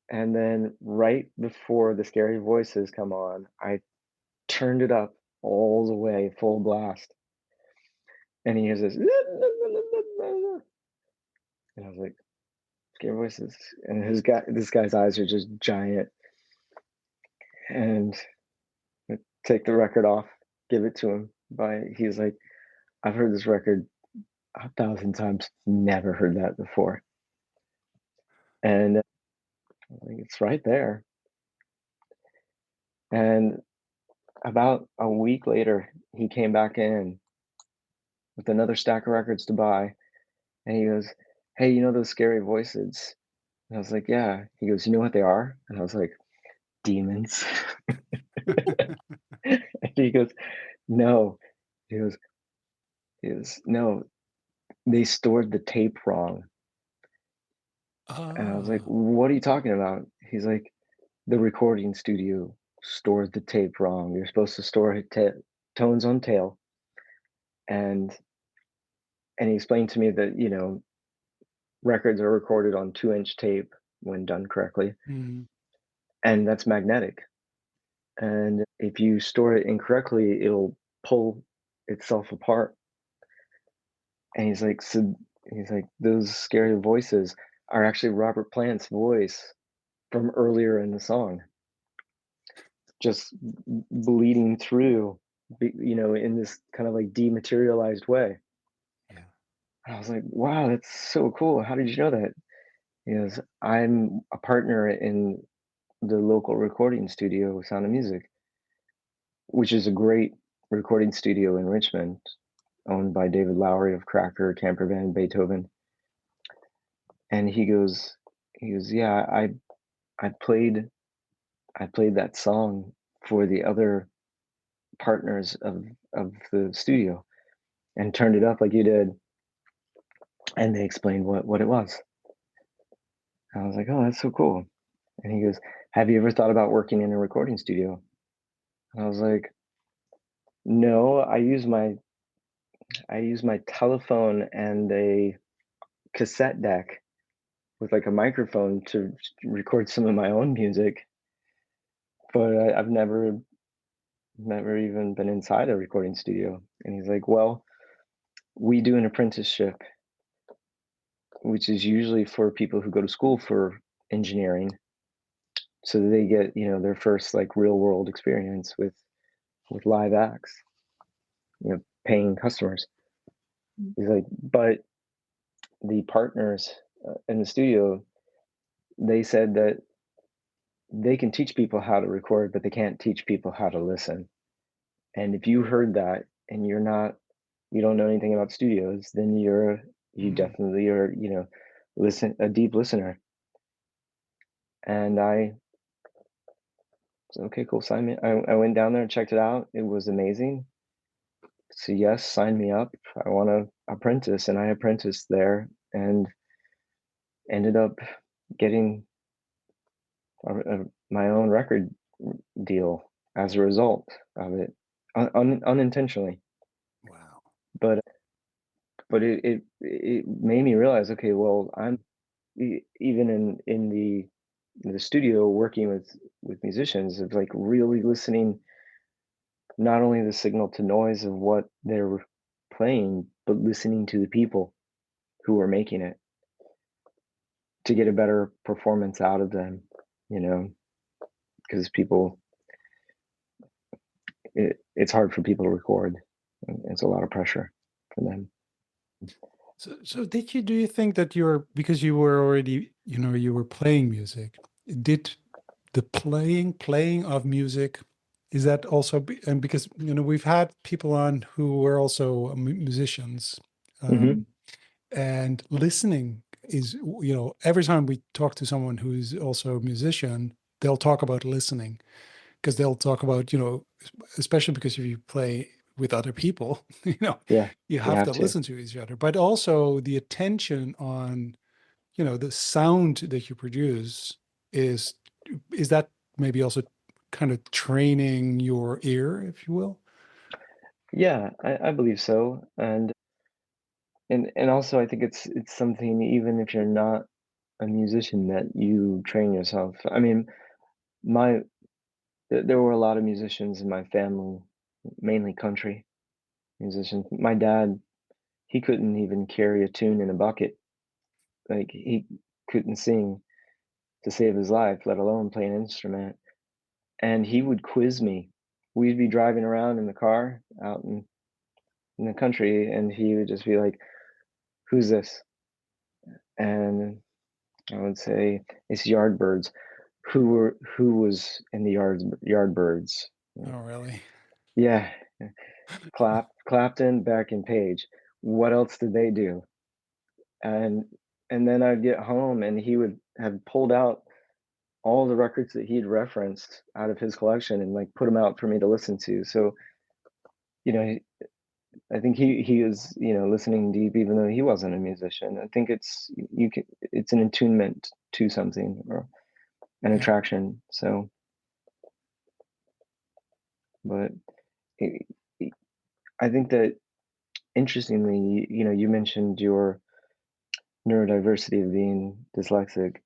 And then right before the scary voices come on, I turned it up all the way, full blast. And he hears this, and I was like, scary voices. And this guy's eyes are just giant. And I take the record off, give it to him. He's like, I've heard this record 1,000 times, never heard that before. And like, it's right there. And about a week later, he came back in with another stack of records to buy. And he goes, hey, those scary voices? And I was like, yeah. He goes, you know what they are? And I was like, demons. And he goes, no. He goes, no, they stored the tape wrong. And I was like, Ah. what are you talking about? He's like, the recording studio stored the tape wrong. You're supposed to store tones on tail. And he explained to me that, records are recorded on 2-inch tape when done correctly, Mhm. and that's magnetic. And if you store it incorrectly, it'll pull itself apart. And he's like, those scary voices are actually Robert Plant's voice from earlier in the song, just bleeding through, in this kind of like dematerialized way. Yeah. And I was like, wow, that's so cool. How did you know that? He goes, I'm a partner in the local recording studio, Sound of Music, which is a great recording studio in Richmond, owned by David Lowery of Cracker, Campervan, Beethoven. And yeah, I played that song for the other partners of the studio and turned it up like you did, and they explained what it was. And I was like, oh, that's so cool. And he goes, have you ever thought about working in a recording studio? And I was like, no, I use my telephone and a cassette deck with like a microphone to record some of my own music. but I've never even been inside a recording studio. And he's like, well, we do an apprenticeship, which is usually for people who go to school for engineering, so that they get, their first like real world experience with live acts, paying customers. He's like, but the partners in the studio, they said that they can teach people how to record, but they can't teach people how to listen. And if you heard that and you don't know anything about studios, then you Mm. definitely are, a deep listener. And I said, okay, cool, sign me. I went down there and checked it out. It was amazing. So yes, sign me up. I want to apprentice, and I apprenticed there and ended up getting my own record deal as a result of it, unintentionally. Wow. But it made me realize, okay, well, I'm even in the studio working with musicians, of like really listening, not only the signal to noise of what they're playing, but listening to the people who are making it to get a better performance out of them, you know, because it's hard for people to record. It's a lot of pressure for them. So do you think that because you were already, you were playing music, did the playing of music, is that also, and because, we've had people on who were also musicians, Hmm. and listening is, every time we talk to someone who's also a musician, they'll talk about listening, because they'll talk about, especially because if you play with other people, Yeah, you you have have to to. listen to each other, but also the attention on, the sound that you produce is is that maybe also kind of training your ear, if you will? Yeah, I believe so. And also I think it's something, even if you're not a musician, that you train yourself. I mean, my there were a lot of musicians in my family, mainly country musicians. My dad, he couldn't even carry a tune in a bucket. Like, he couldn't sing to save his life, let alone play an instrument. And he would quiz me. We'd be driving around in the car out in the country, and he would just be like, "Who's this?" And I would say, "It's Yardbirds." Who was in the Yardbirds? Oh, really? Yeah, Clapton, Beck, and Page. What else did they do? And then I'd get home, and he would have pulled out all the records that he'd referenced out of his collection and like put them out for me to listen to. So, you know, I think he is, listening deep, even though he wasn't a musician. I think it's an attunement to something, or an Yeah. attraction. So, but it, I think that, interestingly, you mentioned your neurodiversity of being dyslexic.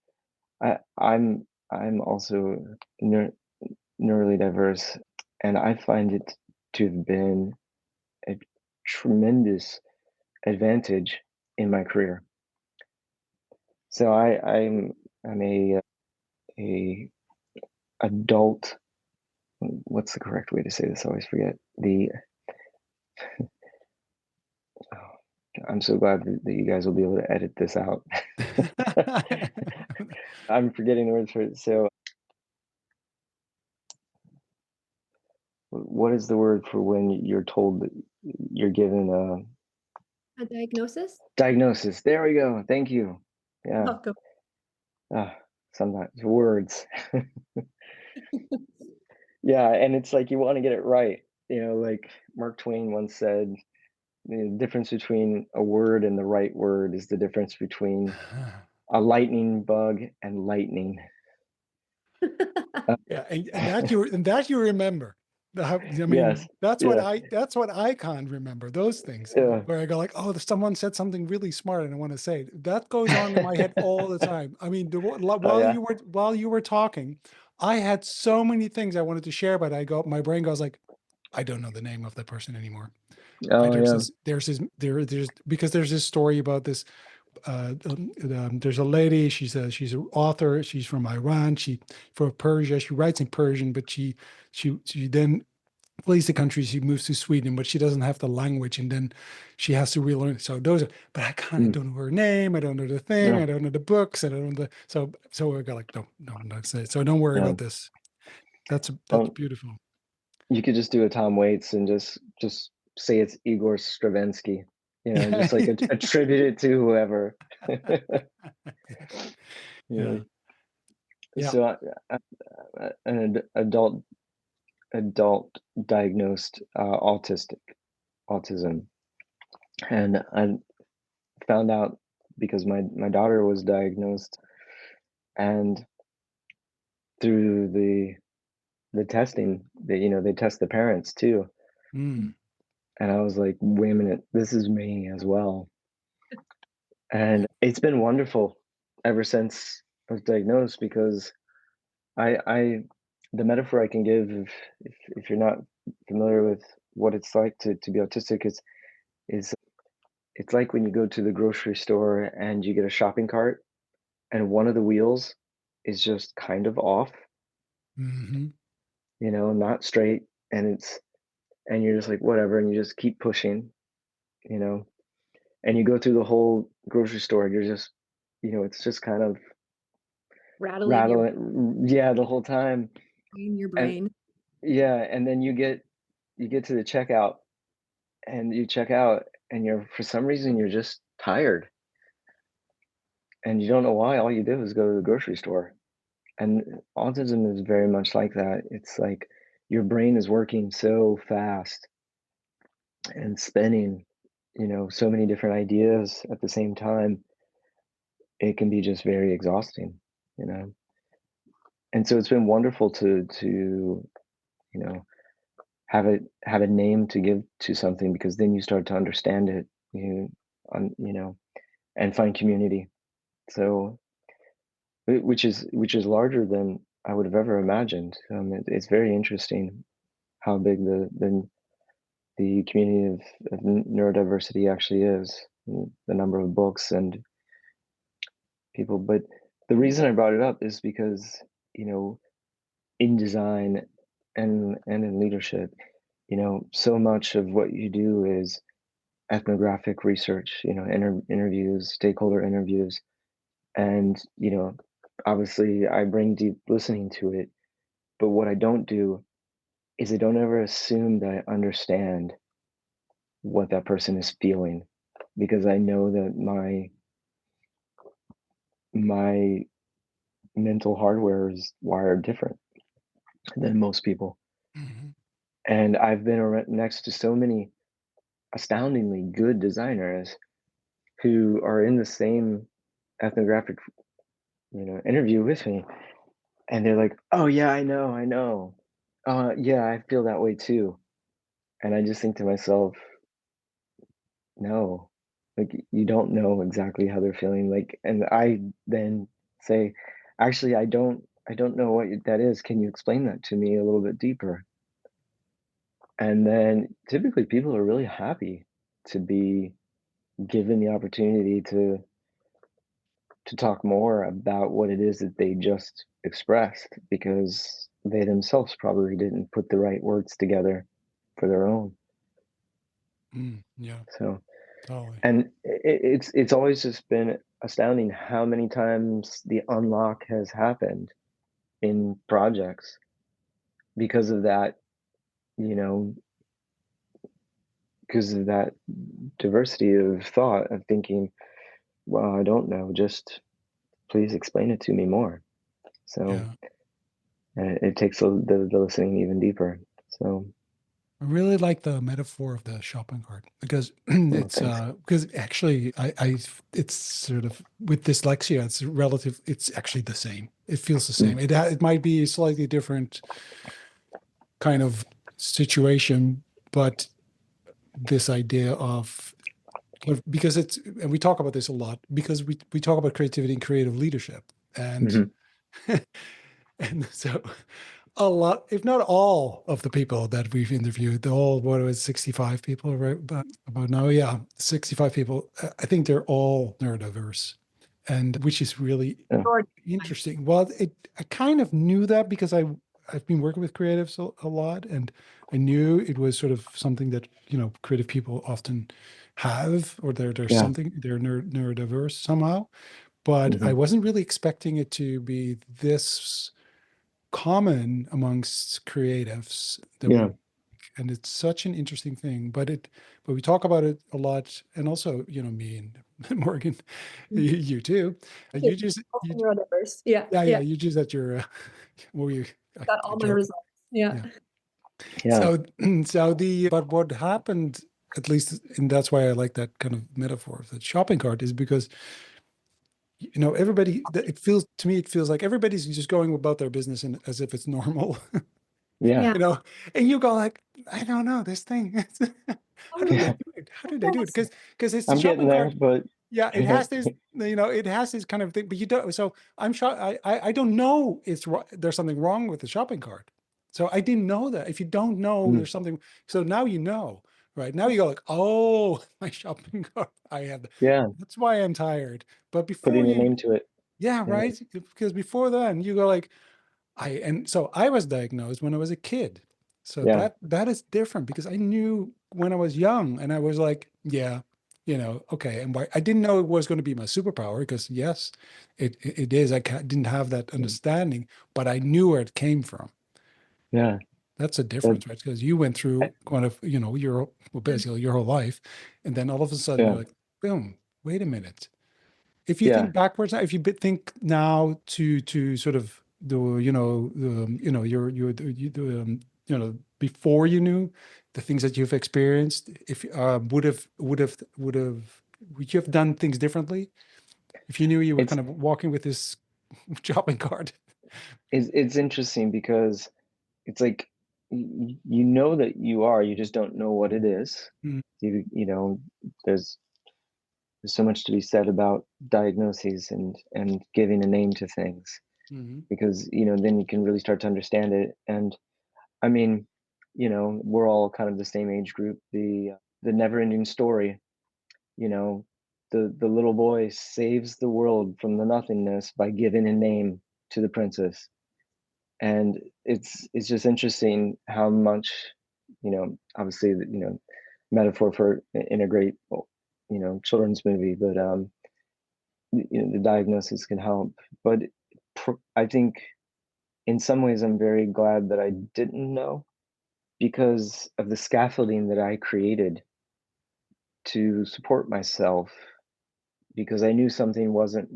I'm also neurally diverse, and I find it to have been a tremendous advantage in my career. So I'm a adult. What's the correct way to say this? I always forget. Oh, I'm so glad that you guys will be able to edit this out. I'm forgetting the words for it. So, what is the word for when you're told that you're given A diagnosis? diagnosis? There we go. Thank you. Yeah. Welcome. Ah, sometimes words. Yeah, and it's like you want to get it right. Like Mark Twain once said, the difference between a word and the right word is the difference between a lightning bug and lightning. Uh, Yeah, and that you remember. I yes. mean, that's what Yeah. I can't remember, those things Yeah. where I go like, oh, someone said something really smart and I want to say it. That goes on in my head all the time. I mean, Oh while yeah. you were talking, I had so many things I wanted to share, but my brain goes like, I don't know the name of that person anymore. Right? Oh yeah. Because there's this story about this. There's a lady. She's an author. She's from Iran. From Persia. She writes in Persian, but she then flees the country. She moves to Sweden, but she doesn't have the language, and then she has to relearn. So those are. But I kind of Mm. don't know her name. I don't know the thing. No. I don't know the books. I don't know the. So I got like, no, that's it. So don't worry Yeah. about this. That's Well, beautiful. you could just do a Tom Waits and just say it's Igor Stravinsky. You know, Yeah. just like attribute it to whoever. You Yeah. know. Yeah. So an adult diagnosed autism, and I found out because my daughter was diagnosed, and through the testing, they test the parents too, Mm. and I was like, wait a minute, this is me as well. And it's been wonderful ever since I was diagnosed, because I the metaphor I can give, if you're not familiar with what it's like to be autistic, is it's like when you go to the grocery store and you get a shopping cart and one of the wheels is just kind of off, Hmm. not straight, and you're just like whatever, and you just keep pushing, you know, and you go through the whole grocery store and you're just, it's just kind of Rattling rattling, yeah, the whole time. your And brain. yeah, and then you get to the checkout and you check out and you're for some reason you're just tired and you don't know why. All you did was go to the grocery store. And autism is very much like that. It's like your brain is working so fast and spinning, so many different ideas at the same time. It can be just very exhausting, you know. And so it's been wonderful to have a name to give to something, because then you start to understand it, you know, and find community. So which is larger than I would have ever imagined. It's very interesting how big the community of neurodiversity actually is, the number of books and people. But the reason I brought it up is because, in design and in leadership, so much of what you do is ethnographic research, interviews, stakeholder interviews, and obviously I bring deep listening to it. But what I don't do is I don't ever assume that I understand what that person is feeling, because I know that my mental hardware is wired different than most people. Hmm. And I've been next to so many astoundingly good designers who are in the same ethnographic, interview with me, and they're like, "Oh yeah, I know. Yeah, I feel that way too." And I just think to myself, no, like you don't know exactly how they're feeling. Like, and I then say, actually, I don't know what that is. Can you explain that to me a little bit deeper? And then typically people are really happy to be given the opportunity to talk more about what it is that they just expressed, because they themselves probably didn't put the right words together for their own. Mm. Yeah. So, Totally. and it's always just been astounding how many times the unlock has happened in projects because of that, you know, because of that diversity of thought of thinking, well, I don't know, just please explain it to me more. So Yeah. it takes the listening even deeper. So, I really like the metaphor of the shopping cart because oh, thanks. because actually it's sort of with dyslexia, it's actually the same. It feels the Mm, same. It might be a slightly different kind of situation, but this idea of because and we talk about this a lot because we talk about creativity and creative leadership, and mhm, And so a lot, if not all of the people that we've interviewed, the whole, what was 65 people, right? About now, yeah, 65 people. I think they're all neurodiverse, and which is really Yeah. Or- interesting. Well, I kind of knew that because I've been working with creatives a lot, and I knew it was sort of something that, creative people often have, or there's Yeah. something, they're neurodiverse somehow. But I Hmm. wasn't really expecting it to be this common amongst creatives that Yeah. we, and it's such an interesting thing. But we talk about it a lot, and also, me and Morgan, you too. You just, Also neurodiverse. Yeah, yeah, yeah. you just at your, what were you, Got all my joking? results. Yeah. Yeah. Yeah. So, but what happened, at least, and that's why I like that kind of metaphor of the shopping cart, is because everybody, it feels to me, it feels like everybody's just going about their business and as if it's normal. Yeah. Yeah. you know, and you go like, I don't know this thing. How did they Yeah. do it? How did they do it? Because it's the I'm getting shopping there, cart. but Yeah, it has this, it has this kind of thing, but you don't. So I'm sure I don't know there's something wrong with the shopping cart. So I didn't know that. If you don't know mm, there's something, so now you know, right? Now you go like, oh, my shopping cart. yeah, That's why I'm tired. But before putting a you, name to it. yeah, Yeah. right. Because before then you go like, and so I was diagnosed when I was a kid. So Yeah. that is different because I knew when I was young and I was like, yeah, okay. And I didn't know it was going to be my superpower because yes, it is. Didn't have that Mm, understanding, but I knew where it came from. yeah. That's a That, difference, right? Because you went through kind of, basically your whole life. And then all of a sudden yeah. you're like, boom, wait a minute. If you Yeah. think backwards, if you think now to sort of the before you knew the things that you've experienced, if would you have done things differently if you knew you were It's kind of walking with this shopping cart? it's interesting because it's like you know that you are, you just don't know what it is. You know, there's there's so much to be said about diagnoses and giving a name to things Mm-hmm. because then you can really start to understand it. And I mean, we're all kind of the same age group. The never-ending story. You know, the little boy saves the world from the nothingness by giving a name to the princess, and it's just interesting how much obviously metaphor for in a great children's movie, but the diagnosis can help. But I think in some ways I'm very glad that I didn't know because of the scaffolding that I created to support myself because I knew something wasn't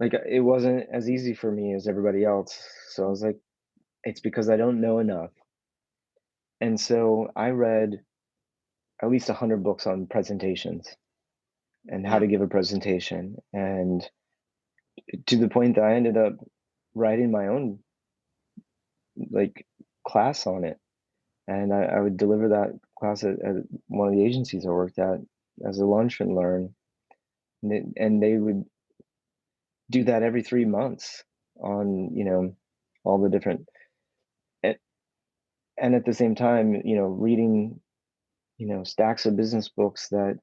it wasn't as easy for me as everybody else. So I was like, it's because I don't know enough. And so I read at least 100 books on presentations and how Yeah. to give a presentation. And to the point that I ended up writing my own like class on it. And I would deliver that class at one of the agencies I worked at as a lunch and learn. And they would do that every 3 months on, all the different, a- and at the same time, reading, stacks of business books that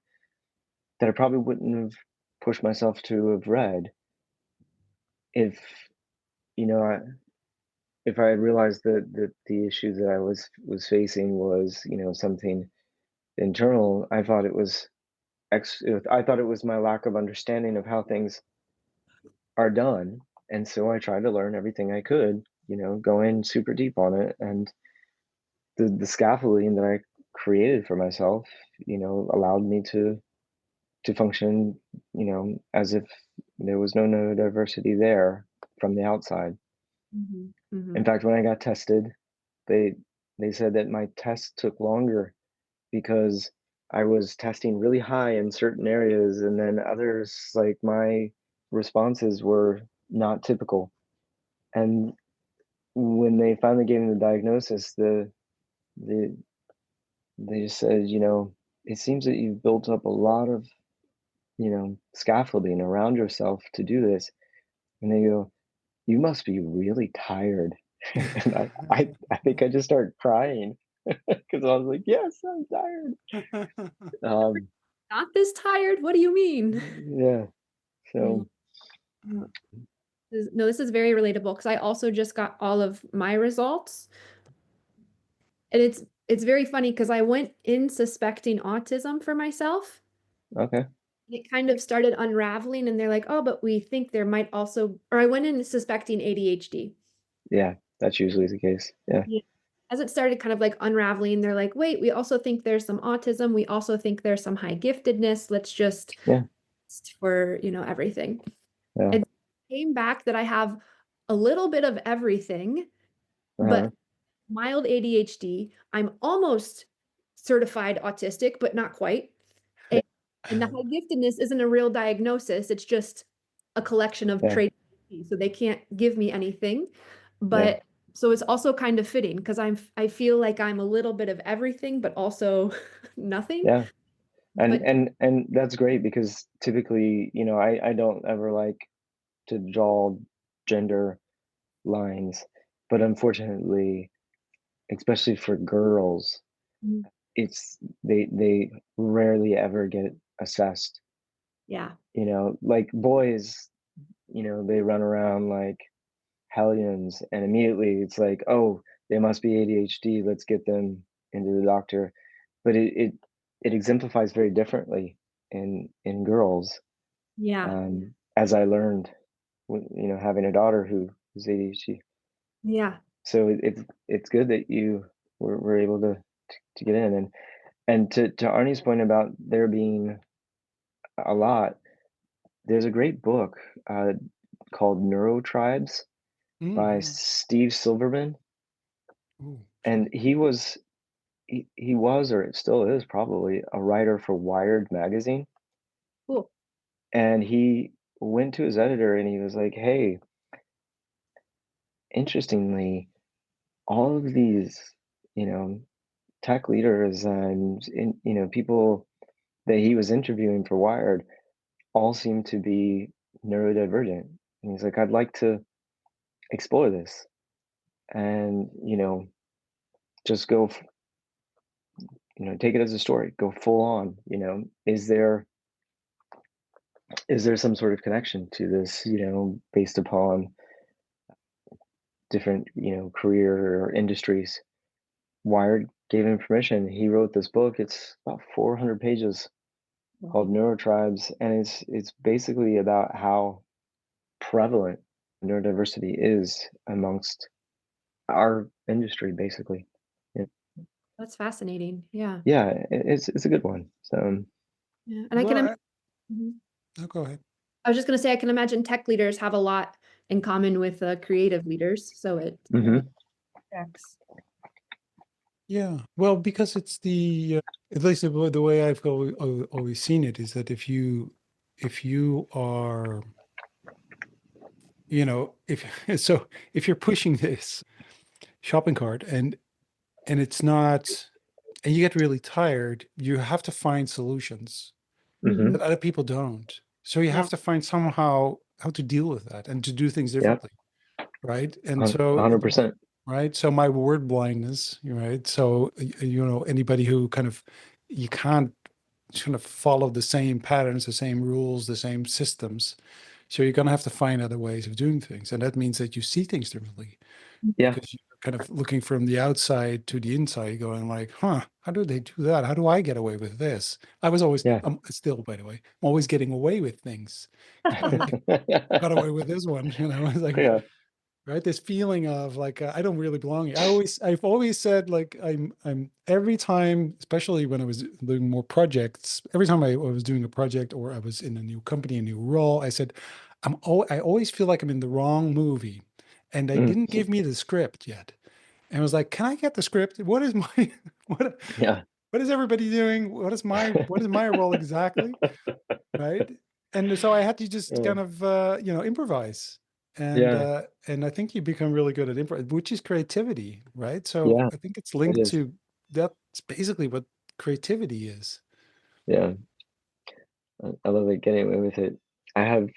I probably wouldn't have pushed myself to have read if, you know, I, if I had realized that the issue that I was facing was, something internal. I thought it was my lack of understanding of how things are done. And so I tried to learn everything I could, go in super deep on it. And the scaffolding that I created for myself, allowed me to function, as if there was no neurodiversity there from the outside. Mm-hmm. Mm-hmm. In fact, when I got tested, they they said that my test took longer because I was testing really high in certain areas, and then others, like my responses were not typical. And when they finally gave me the diagnosis, the they just said, it seems that you've built up a lot of, scaffolding around yourself to do this. And they go, you must be really tired. And I think I just started crying because I was like, yes, I'm tired. Um, Not this tired? What do you mean? yeah. Yeah. So, Yeah. No, this is very relatable because I also just got all of my results. And it's very funny because I went in suspecting autism for myself. okay. It kind of started unraveling and they're like, "Oh, but we think there might also," or I went in suspecting ADHD. Yeah, that's usually the case. Yeah. Yeah. As it started kind of like unraveling, they're like, "Wait, we also think there's some autism. We also think there's some high giftedness. Let's just Yeah. for, everything." Yeah. And came back that I have a little bit of everything, Uh-huh. but mild ADHD. I'm almost certified autistic, but not quite. And, and the high giftedness isn't a real diagnosis. It's just a collection of Yeah. traits. So they can't give me anything. Yeah. But so it's also kind of fitting because I feel like I'm a little bit of everything, but also nothing. Yeah. And But and that's great because typically, I don't ever like to draw gender lines, but unfortunately, especially for girls, mm, it's they rarely ever get assessed. yeah, Like boys, they run around like hellions, and immediately it's like, oh, they must be ADHD. Let's get them into the doctor. But it exemplifies very differently in girls, yeah, as I learned, having a daughter who's ADHD. yeah. So it's good that you were able to get in, and to Arnie's point about there being a lot. There's a great book called Neurotribes by Mhm. Steve Silverman, Ooh, sure. and he was, or it still is probably, a writer for Wired magazine, Cool. and he went to his editor and he was like, hey, interestingly, all of these, you know, tech leaders and people that he was interviewing for Wired all seem to be neurodivergent. And he's like, I'd like to explore this and, just go, take it as a story, go full on. Is there some sort of connection to this, based upon different, career or industries? Wired gave him permission. He wrote this book. It's about 400 pages called Neurotribes, and it's basically about how prevalent neurodiversity is amongst our industry, basically. Yeah, That's fascinating. Yeah. yeah, it's a good one. So Yeah. And I can Well, Mhm. no, go ahead. I was just going to say, I can imagine tech leaders have a lot in common with creative leaders. So it mhm, checks. Yeah, well, because it's at least the way I've always seen it is that if you are, if so if you're pushing this shopping cart and it's not, and you get really tired, you have to find solutions mhm, that other people don't. So you Yeah. have to find somehow how to deal with that and to do things yep, differently, right? And so 100%. right? So my word blindness, right? So anybody who kind of you can't kind of follow the same patterns, the same rules, the same systems. So you're going to have to find other ways of doing things, and that means that you see things differently Yeah, because you're kind of looking from the outside to the inside, going like, "Huh, how do they do that? How do I get away with this?" I was always, yeah. still, by the way, I'm always getting away with things. I'm like, got away with this one, It's like, Yeah. right, this feeling of like I don't really belong here. I've always said like I'm every time, especially when I was doing more projects, every time I was doing a project or I was in a new company, a new role, I said I always feel like I'm in the wrong movie, and they Mm, didn't give me the script yet. And I was like, can I get the script? What is my what yeah. what is everybody doing? What is my role exactly? Right? And so I had to just Yeah. kind of improvise. Yeah. And I think you become really good at improv, which is creativity, right? So Yeah, I think it's it linked is. to that's basically what creativity is. Yeah. I love it, getting away with it. I have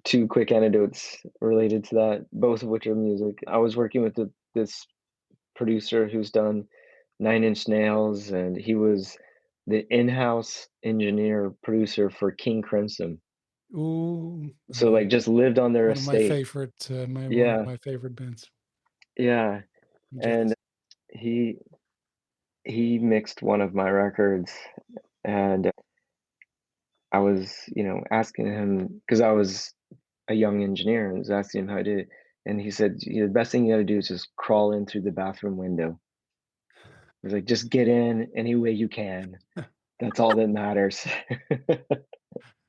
two quick anecdotes related to that, both of which are music. I was working with this producer who's done Nine Inch Nails, and he was the in-house engineer producer for King Crimson. Ooh, So like just lived on their one of my estate. favorite, one of Yeah, my favorite bands. yeah. I'm And jealous. he he mixed one of my records, and I was, asking him because I was a young engineer and was asking him how I did it. And he said, the best thing you got to do is just crawl in through the bathroom window. He's like, just get in any way you can. That's all that matters.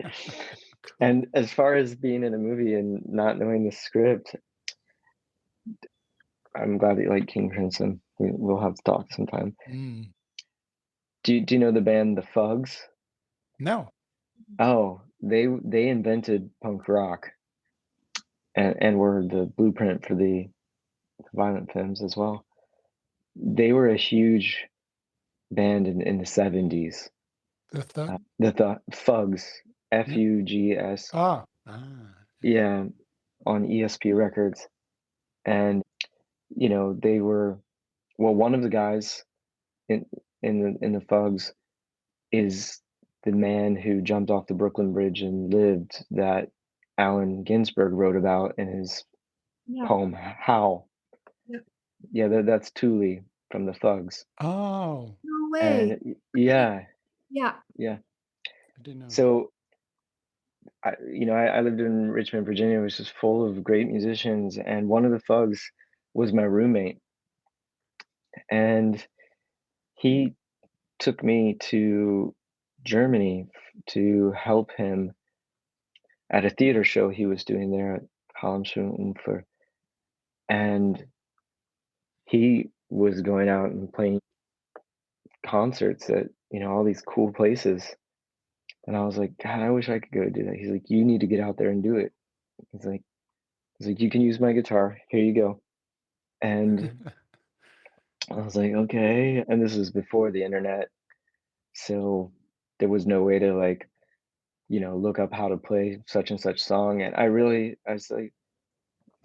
Cool. And as far as being in a movie and not knowing the script, I'm glad that you like King Crimson. We'll have to talk sometime. Mm. Do you know the band The Fugs? No. Oh, they invented punk rock and were the blueprint for the violent films as well. They were a huge band in the 70s. The thug? The Fugs, No. Fugs, Ah. yeah, on ESP Records. And they were, well, one of the guys in in the Fugs is the man who jumped off the Brooklyn Bridge and lived, that Allen Ginsberg wrote about in his Yeah. poem How. Yeah. Yeah, that's Thule from the Thugs. Oh, No way. And yeah, Yeah. yeah. I didn't know that. So I lived in Richmond, Virginia, which is full of great musicians, and one of the Thugs was my roommate, and he took me to Germany to help him at a theater show he was doing there at Halmschulenfer, and he was going out and playing concerts at all these cool places, and I was like, God, I wish I could go do that. He's like, you need to get out there and do it. He's like, you can use my guitar. Here you go. And I was like, okay. And this was before the internet, so there was no way to like look up how to play such and such song. And I was like,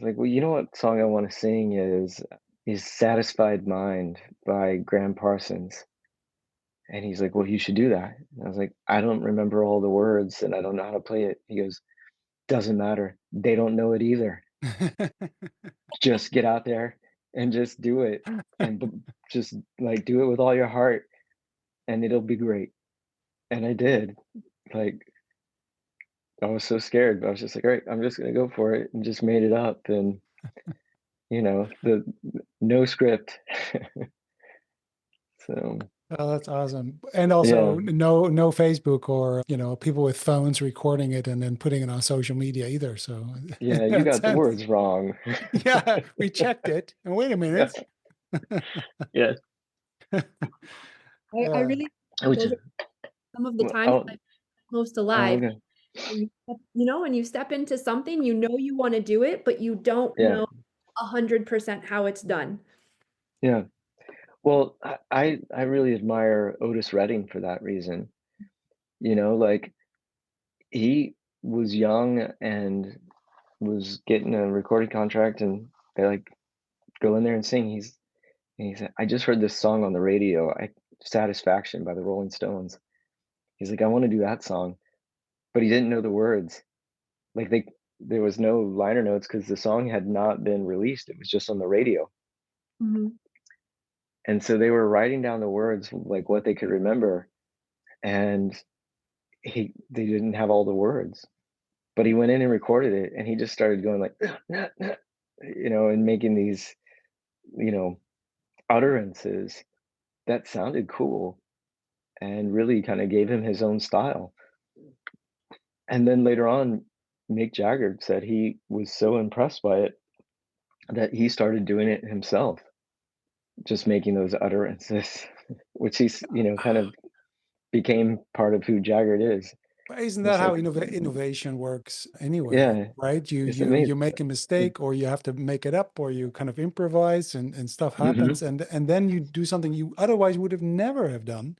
well, you know what song I want to sing is Satisfied Mind by Graham Parsons. And he's like, well, you should do that. And I was like, I don't remember all the words and I don't know how to play it. He goes, doesn't matter. They don't know it either. Just get out there and just do it. And just like do it with all your heart and it'll be great. And I did. Like, I was so scared, but I was just like, all right, I'm just gonna go for it and just made it up. And the no script. So Oh, that's awesome. And yeah, also no Facebook or, people with phones recording it and then putting it on social media either. So in yeah, you that got the sense, words wrong. yeah, we checked it. And wait a Yeah, minute. yeah. I Yeah. really Which those are some of the well, times oh, I'm most oh, alive. okay. When you step into something, you want to do it, but you don't Yeah, know 100% how it's done. yeah. Well, I really admire Otis Redding for that reason. Like he was young and was getting a recording contract, and they like go in there and sing. He said, I just heard this song on the radio, Satisfaction by the Rolling Stones. He's like, I want to do that song, but he didn't know the words. Like there was no liner notes because the song had not been released. It was just on the radio. Mhm. And so they were writing down the words, like what they could remember, and they didn't have all the words. But he went in and recorded it, and he just started going like, and making these, you know, utterances that sounded cool and really kind of gave him his own style. And then later on, Mick Jagger said he was so impressed by it that he started doing it himself, just making those utterances, which he's, kind of became part of who Jagger is. But isn't that It's how like, innovation works anyway, yeah, right? You it's you you amazing. make a mistake or you have to make it up or you kind of improvise and stuff Hmm. happens and then you do something you otherwise would have never have done.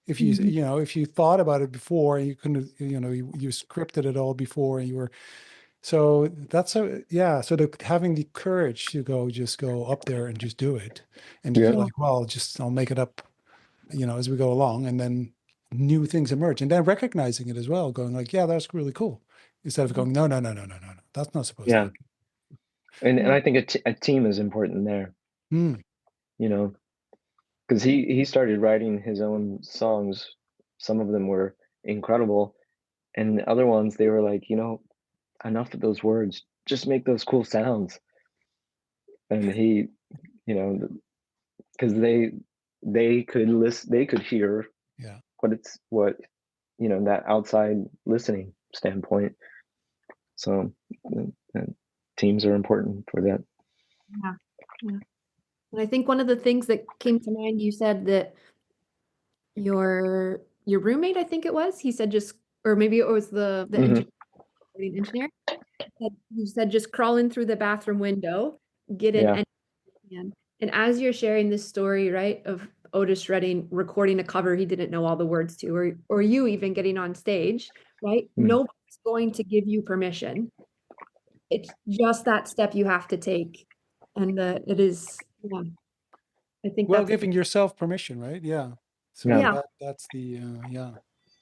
If you, Mhm. you know, if you thought about it before and you couldn't, you know, you scripted it all before and you were, so that's a, yeah. So having the courage to just go up there and just do it. And just Yeah. like, well, I'll make it up, you know, as we go along, and then new things emerge, and then recognizing it as well, going like, yeah, that's really cool. Instead of going, no, no, no, no, no, no, no, that's not supposed to Yeah. happen. And Yeah. I think a team is important there, Hmm. you know, because he started writing his own songs. Some of them were incredible, and the other ones they were like, enough of those words. Just make those cool sounds. And he, you know, because they could listen, they could hear Yeah. what that outside listening standpoint. So teams are important for that. Yeah. Yeah. And I think one of the things that came to mind, you said that your roommate, I think it was, he said just, or maybe it was the Hmm. engineer, you said just crawl in through the bathroom window, get in Yeah. any can. And as you're sharing this story, right, of Otis Redding recording a cover he didn't know all the words to, or you even getting on stage, right? Mm. Nobody's going to give you permission. It's just that step you have to take. And it is, yeah, I think Well, that's a, giving yourself permission, right? Yeah. So Yeah. yeah. that's the yeah.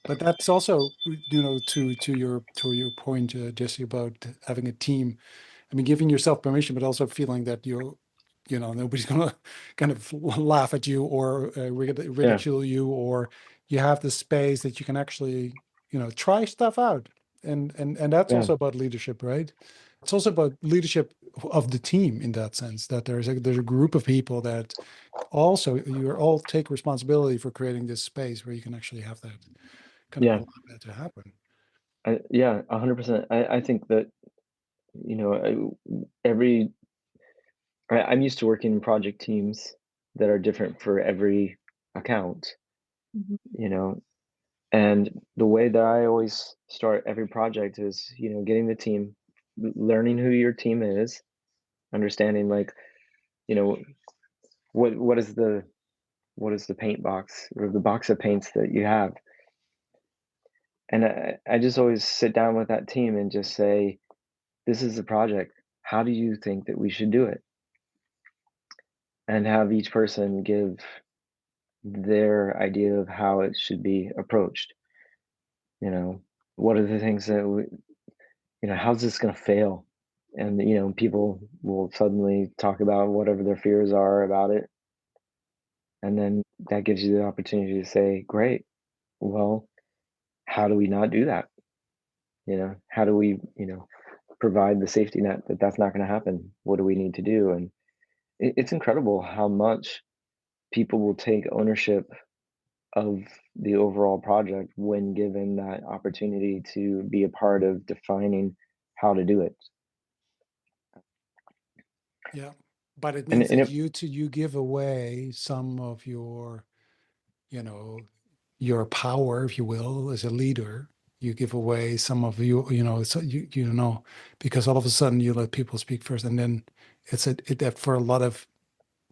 But that's also, you know, to your point, Jesse, about having a team. I mean, giving yourself permission, but also feeling that you know, nobody's gonna kind of laugh at you or Yeah. ridicule you, or you have the space that you can actually, you know, try stuff out. And that's Yeah. also about leadership, right? It's also about leadership of the team in that sense, that there's a group of people that also you all take responsibility for creating this space where you can actually have that kind of Yeah. allow that to happen. Yeah. 100%. I think that you know every I'm used to working in project teams that are different for every account. Mhm. You know, and the way that I always start every project is getting the team, learning who your team is, understanding like you know what is the paint box or the box of paints that you have. And I just always sit down with that team and just say, this is the project. How do you think that we should do it? And have each person give their idea of how it should be approached. You know, what are the things that how's this going to fail? And people will suddenly talk about whatever their fears are about it, and then that gives you the opportunity to say, great, well, how do we not do that? How do we provide the safety net that that's not going to happen? What do we need to do? And it's incredible how much people will take ownership of the overall project when given that opportunity to be a part of defining how to do it. Yeah. But it And means and that it, you give away some of your, you know, your power, if you will, as a leader. You give away some of you know, so you know, because all of a sudden you let people speak first, and then that for a lot of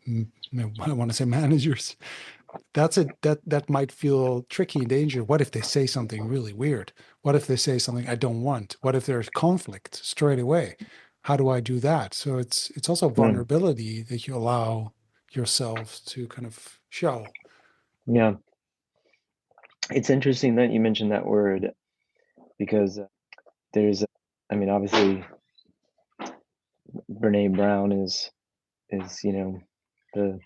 I want to say managers, that might feel tricky and dangerous. What if they say something really weird? What if they say something I don't want? What if there's conflict straight away? How do I do that? So it's also mm, vulnerability that you allow yourself to kind of show. yeah, it's interesting that you mentioned that word because there's, I mean, obviously, Brene Brown is the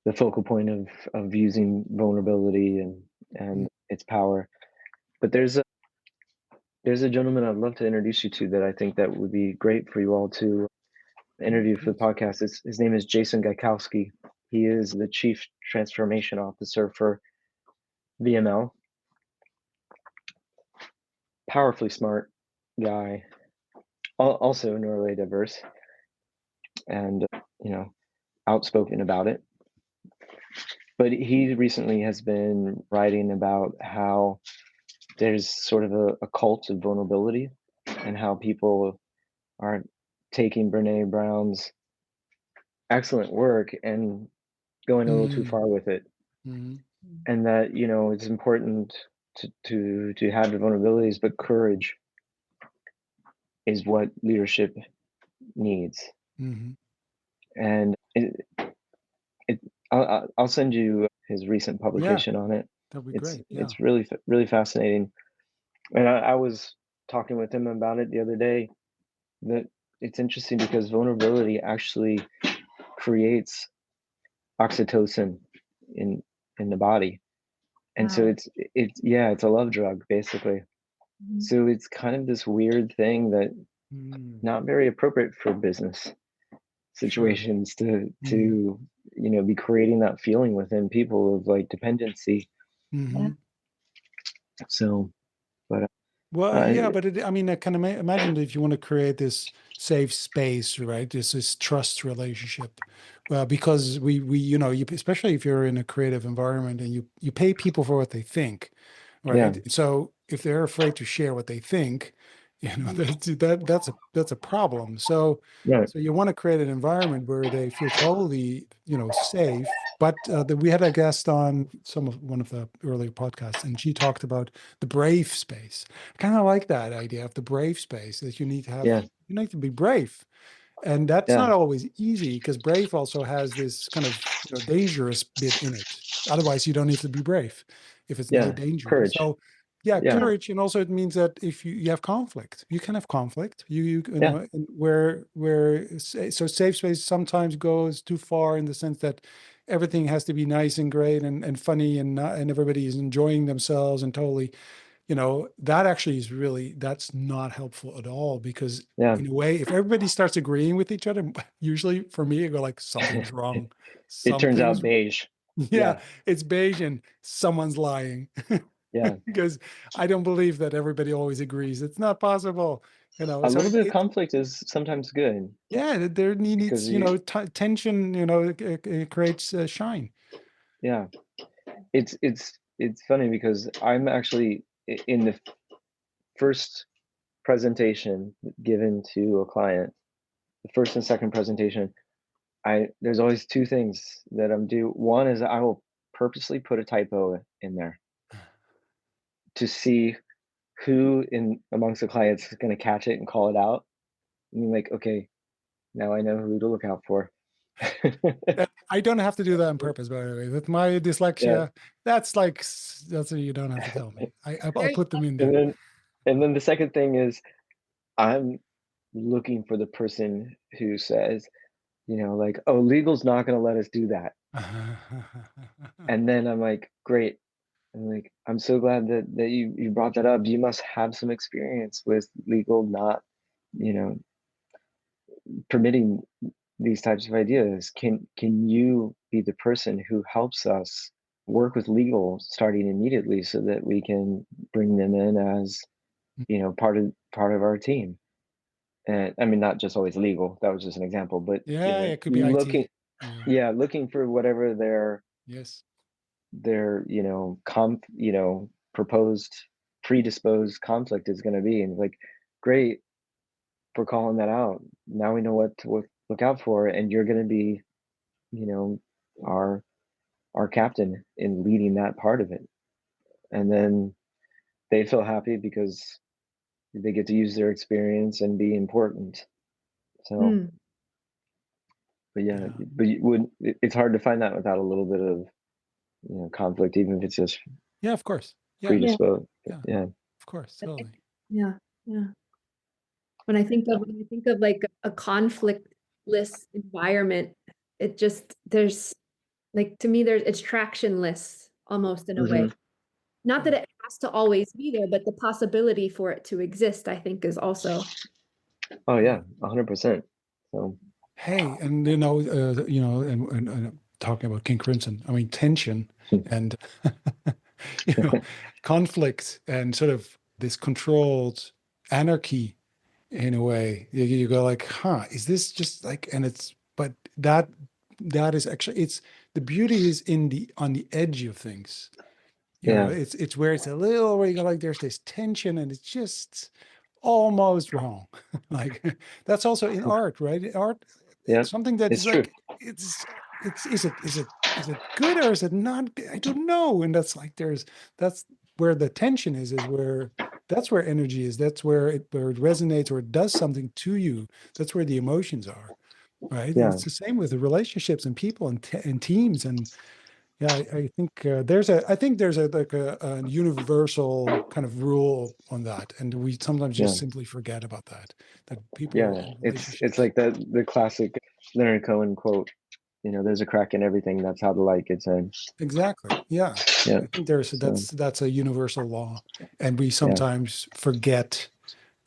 the focal point of using vulnerability and its power. But there's a gentleman I'd love to introduce you to that I think that would be great for you all to interview for the podcast. His name is Jason Gaikowski. He is the Chief Transformation Officer for VML. Powerfully smart guy, also neurodiverse, and outspoken about it. But he recently has been writing about how there's sort of a cult of vulnerability and how people are taking Brene Brown's excellent work and going a little too Mm, far with it. mm-hmm. and that, you know, it's important to have the vulnerabilities, but courage is what leadership needs. Hmm. And it I'll send you his recent Yeah, publication on it. that'd be It's great. Yeah. it's really really fascinating. And I was talking with him about it the other day, that it's interesting because vulnerability actually creates oxytocin in the body. And so Wow. it's a love drug basically. Mhm. So it's kind of this weird thing that Mm, not very appropriate for business sure. situations to Mm. you know, be creating that feeling within people of like dependency. Yeah. Hmm. So, but Well, uh, yeah, but I mean, I can imagine that if you want to create this safe space, right? This trust relationship, well, because you know, especially if you're in a creative environment and you pay people for what they think, yeah, right? So if they're afraid to share what they think, you know, Mhm. that's a problem. So right, so you want to create an environment where they feel totally, you know, safe. But we had a guest on one of the earlier podcasts, and she talked about the brave space. I kind of like that idea of the brave space, that yeah, you need to be brave. And that's yeah, not always easy, because brave also has this kind of, you know, dangerous bit in it. Otherwise, you don't need to be brave if it's no yeah, danger. courage, So yeah, yeah, Yeah. courage. And also it means that if you have conflict, you can have conflict. You yeah, know, and so safe space sometimes goes too far in the sense that everything has to be nice and great and funny, and everybody is enjoying themselves and totally, you know, that actually is really, that's not helpful at all, because yeah. in a way, if everybody starts agreeing with each other, usually for me, I go like, something's wrong. It turns out Something's, beige. yeah, Yeah, it's beige and someone's lying. yeah. Because I don't believe that everybody always agrees. It's not possible, you know. A So little bit of conflict is sometimes good yeah, there because needs, you know, tension, you know, it creates shine. yeah, it's funny because I'm actually in the first presentation given to a client, the first and second presentation, I there's always two things that I'm do. One is I will purposely put a typo in there to see who in amongst the clients is going to catch it and call it out. And I'm like, okay, now I know who to look out for. I don't have to do that on purpose, by the way. With my Yeah, dyslexia, that's like that's what you don't have to tell me. I'll There you put them in and there. then the second thing is I'm looking for the person who says, you know, like, oh, legal's not going to let us do that. And then I'm like, great. I'm like, I'm so glad that you brought that up. You must have some experience with legal not, you know, permitting these types of ideas. Can you be the person who helps us work with legal starting immediately so that we can bring them in as, you know, part of our team? And I mean, not just always legal. That was just an example, but you Yeah, know, it could be looking, IT. Yeah. yeah, looking for whatever Yes. their you know you know proposed predisposed conflict is going to be, and like, great for calling that out. Now we know what to look out for, and you're going to be, you know, our captain in leading that part of it. And then they feel happy because they get to use their experience and be important. So, Mm. but yeah, Yeah. but you would it's hard to find that without a little bit of, you know, conflict, even if it's just Yeah, of course. Yeah. Yeah. predisposed. Yeah. Yeah, Of course. Totally. Yeah. Yeah. When I think of like a conflictless environment, it just there's like to me it's tractionless almost in a way. hmm, Not that it has to always be there, but the possibility for it to exist, I think, is also oh Yeah. yeah, 100%. So Hey, and and talking about King Crimson, I mean, tension and you know, conflict and sort of this controlled anarchy in a way. You go like, huh, is this just like, and it's, but that is actually, it's, the beauty is in the on the edge of things. You know, yeah, it's where it's a little where you go like, there's this tension and it's just almost wrong. Like that's also in art, right? Art, yeah, something that it's is true. like, it's is it is it good or is it not good? I don't know. And that's like that's where the tension is where that's where energy is. That's where it resonates or it does something to you. That's where the emotions are, right? Yeah, It's the same with the relationships and people and teams. And yeah, I think I think there's a like a universal kind of rule on that, and we sometimes yeah, just simply forget about that people yeah. and It's relationships. like the classic Leonard Cohen quote. You know, there's a crack in everything. That's how the light gets in. Exactly. Yeah. Yeah. I think So that's a universal law. And we yeah, sometimes forget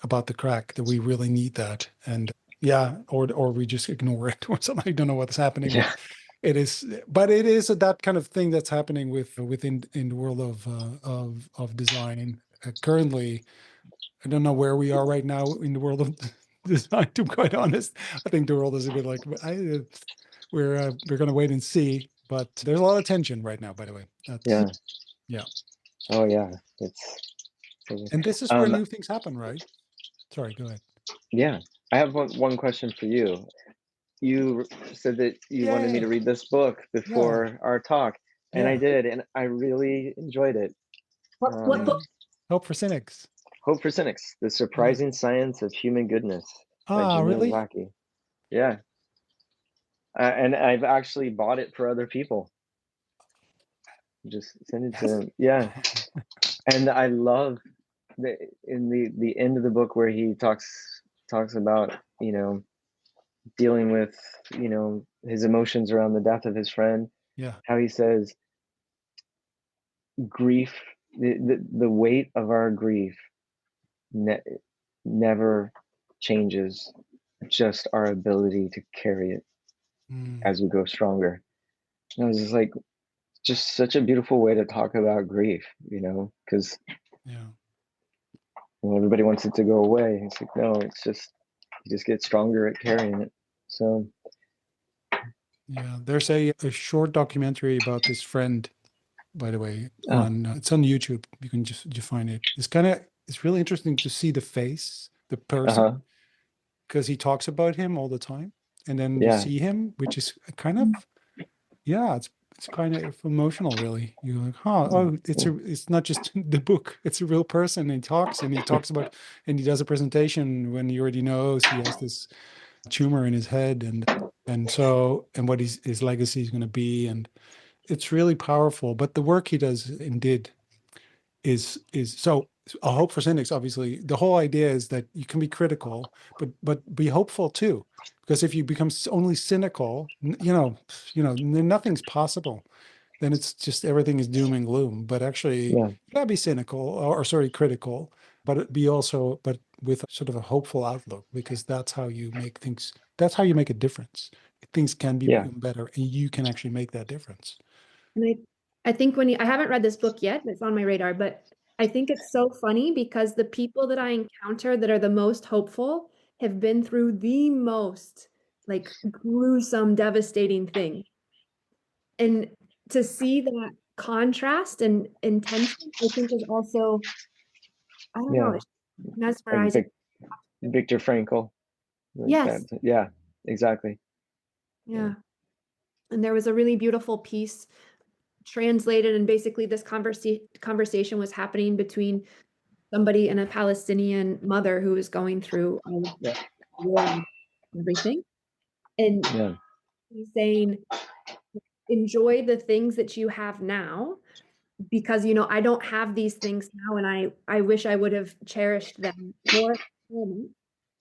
about the crack that we really need that. And yeah, or we just ignore it or something. I don't know what's happening, yeah, but it is that kind of thing that's happening within in the world of design. Currently, I don't know where we are right now in the world of design, to be quite honest. I think the world is a bit like we're going to wait and see, but there's a lot of tension right now, by the way. That's yeah. yeah. Oh yeah. And this is where Um new things happen, right? Sorry, go ahead. yeah. I have one question for you. You said that you wanted me to Yay. read this book Yeah. before our talk, and I Yeah. did, and I really enjoyed it. What book? Um, Hope for cynics. Hope for Cynics: The Yeah. Surprising Science of Human Goodness by Ah, Jamil really? Zaki. Yeah, and I've actually bought it for other people. Just send it to Yes. them. Yeah, and I love the in the end of the book where he talks about dealing with his emotions around the death of his friend. Yeah. How he says grief, the weight of our grief ne- never changes, just our ability to carry it Mm, as we go stronger. And I was just like, just such a beautiful way to talk about grief, because yeah. everybody wants it to go away. It's like, no, it's just, you just get stronger at carrying it. So, Yeah. There's a short documentary about this friend, by the way, oh, on it's on YouTube. You can just find it. It's really interesting to see the face, the person, uh-huh, because he talks about him all the time. And then you yeah, see him, which is kind of yeah, it's kind of emotional, really. You're like, huh, oh, it's not just the book; it's a real person. And he talks about, and he does a presentation when he already knows he has this tumor in his head, and what his legacy is going to be, and it's really powerful. But the work he does and did is so a hope for cynics. Obviously, the whole idea is that you can be critical, but be hopeful too, because if you become only cynical, then nothing's possible. Then it's just everything is doom and gloom. But actually, yeah, you gotta be cynical or sorry, critical, but with sort of a hopeful outlook, because that's how you make things. That's how you make a difference. Things can be yeah, better, and you can actually make that difference. And I think I haven't read this book yet, it's on my radar, but I think it's so funny because the people that I encounter that are the most hopeful have been through the most like gruesome, devastating thing. And to see that contrast and intention, I think is also, I don't know, yeah. it's Like mesmerizing. Viktor Frankl, like that. Yes. Yeah, exactly. Yeah, Yeah. And there was a really beautiful piece translated, and basically this conversation was happening between somebody and a Palestinian mother who was going through all of the war and everything. And yeah, he's saying, enjoy the things that you have now because I don't have these things now and I wish I would have cherished them more.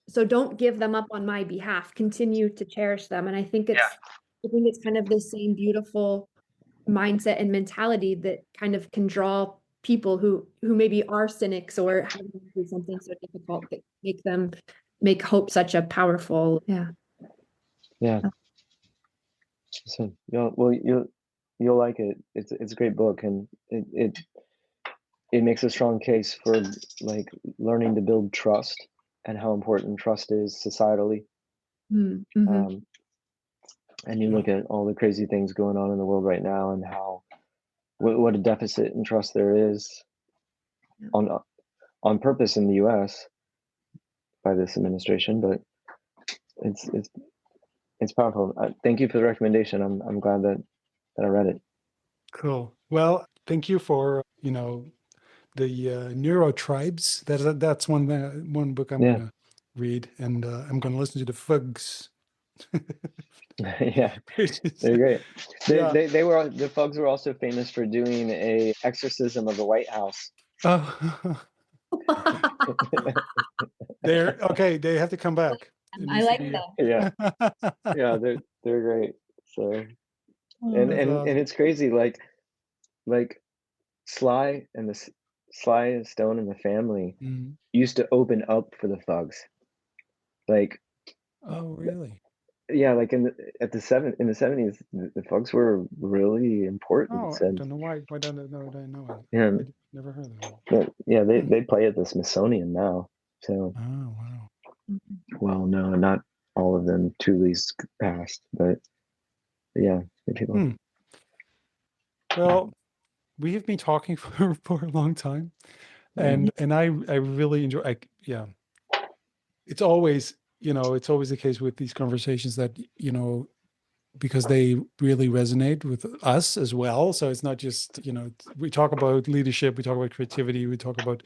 So don't give them up on my behalf. Continue to cherish them. And I think it's kind of the same beautiful mindset and mentality that kind of can draw people who maybe are cynics or have gone through something so difficult that make hope such a powerful yeah. So you'll like it. It's a great book, and it makes a strong case for like learning to build trust and how important trust is societally. Mm-hmm. Um, and you look at all the crazy things going on in the world right now, and how what a deficit in trust there is on on purpose in the U.S. by this administration. But it's it's it's powerful. Thank you for the recommendation. I'm glad that that I read it. Cool. Well, thank you for, the Neuro Tribes. That's one book I'm Yeah. gonna read, and I'm gonna listen to the Fugs. Yeah, Which is, they're great. yeah. The Fugs were also famous for doing a exorcism of the White House. Oh, they're okay. They have to come back. It I needs to like be. them. Yeah, yeah, they're great. So Oh, and that's and awesome. and it's crazy, like Sly and Sly and Stone and the family Mm. used to open up for the Fugs. Like, Oh, really? yeah, like in the 70s, the Fugs were really important. Oh, I And don't know why. Why don't I know? I know it. yeah, Never heard of them. but yeah, Hmm. they play at the Smithsonian now. So, Oh, wow. well, no, not all of them. Thule's passed, but yeah, good people. Hmm. Well, we have been talking for a long time, Yeah. and I really enjoy. Yeah, it's always it's always the case with these conversations that because they really resonate with us as well. So it's not just we talk about leadership, we talk about creativity, we talk about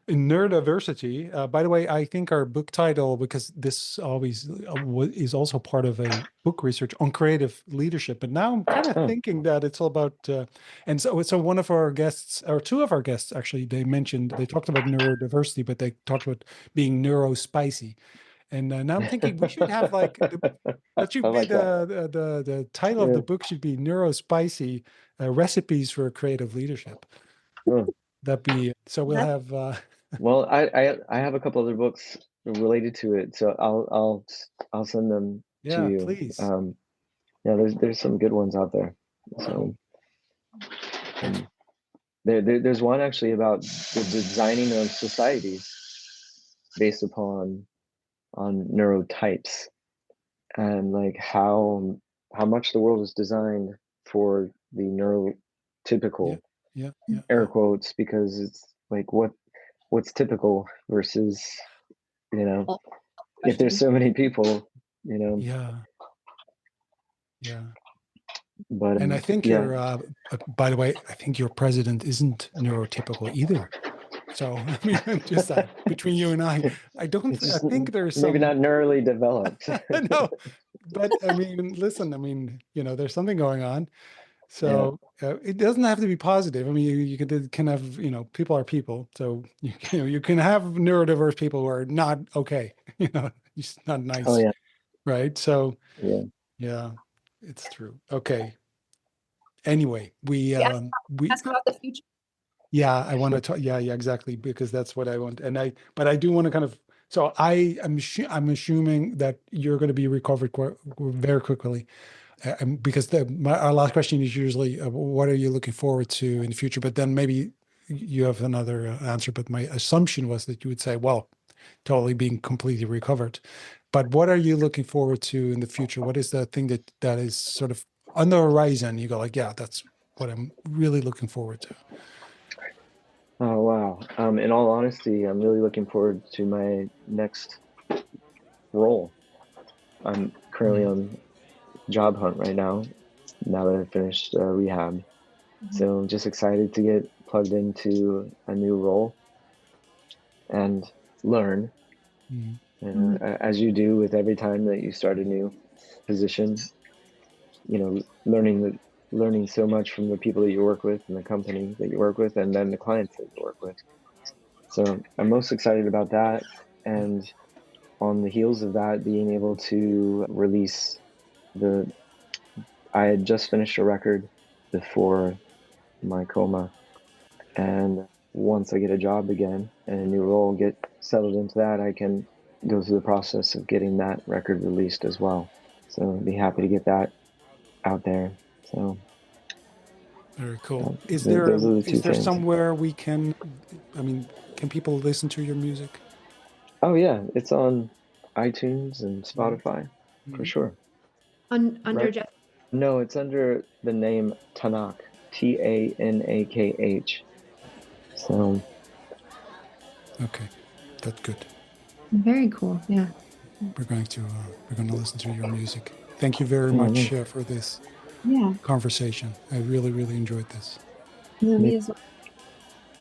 neurodiversity. By the way, I think our book title, because this always is also part of a book research on creative leadership, but now I'm kind of Oh. thinking that it's all about, and so one of our guests, or two of our guests actually, they talked about neurodiversity, but they talked about being neurospicy. And now I'm thinking we should have like that I should be like that. the title of Yeah. the book should be Neurospicy Recipes for Creative Leadership. Huh. That be so we'll That's have Well, I have a couple other books related to it, so I'll send them to yeah, you. please. Yeah, there's some good ones out there. Cool. So there's one actually about the designing of societies based upon on neurotypes, and like how much the world is designed for the Yeah, neurotypical, yeah, air yeah, quotes, because it's like what's typical versus, you know, all if there's question. so many people, you know. yeah, yeah. But And I think yeah. your by the way, I think your president isn't neurotypical either. So I mean, just that between you and I don't. It's I just think there's maybe some. not neurally developed. No, but I mean, listen. I mean, there's something going on. Yeah. So it doesn't have to be positive. I mean, you can have, people are people. So you can have neurodiverse people who are not okay. It's not Oh nice, yeah. right? So Yeah. yeah, it's true. Okay. Anyway, Yeah, we ask about the future. yeah, I want to talk. Yeah, yeah, exactly, because that's what I want. But I do want to kind of. So I'm assuming that you're going to be recovered very quickly. Because our last question is usually, what are you looking forward to in the future? But then maybe you have another answer. But my assumption was that you would say, well, totally being completely recovered. But what are you looking forward to in the future? What is the thing that is sort of on the horizon? You go like, yeah, that's what I'm really looking forward to. Oh wow. In all honesty, I'm really looking forward to my next role. I'm currently Mhm. on job hunt right now. Now that I've finished rehab, so I'm just excited to get plugged into a new role and learn, Mhm. as you do with every time that you start a new position. Learning so much from the people that you work with and the company that you work with, and then the clients that you work with. So I'm most excited about that. Yeah. And on the heels of that, being able to release the, I had just finished a record before my coma. And once I get a job again and a new role, get settled into that, I can go through the process of getting that record released as well. So I'd be happy to get that out there. So Very cool. those are the two Is there things. somewhere we can, I mean, can people listen to your music? Oh yeah, it's on iTunes and Mhm. Spotify for Mhm. sure. Under Right? Jeff. No, it's under the name Tanakh, Tanakh. So Okay, that's good. Very cool. Yeah. We're going to listen to your music. Thank you very yeah, much nice. for this. Yeah. conversation. I really, really enjoyed this. Yeah, Me me as well.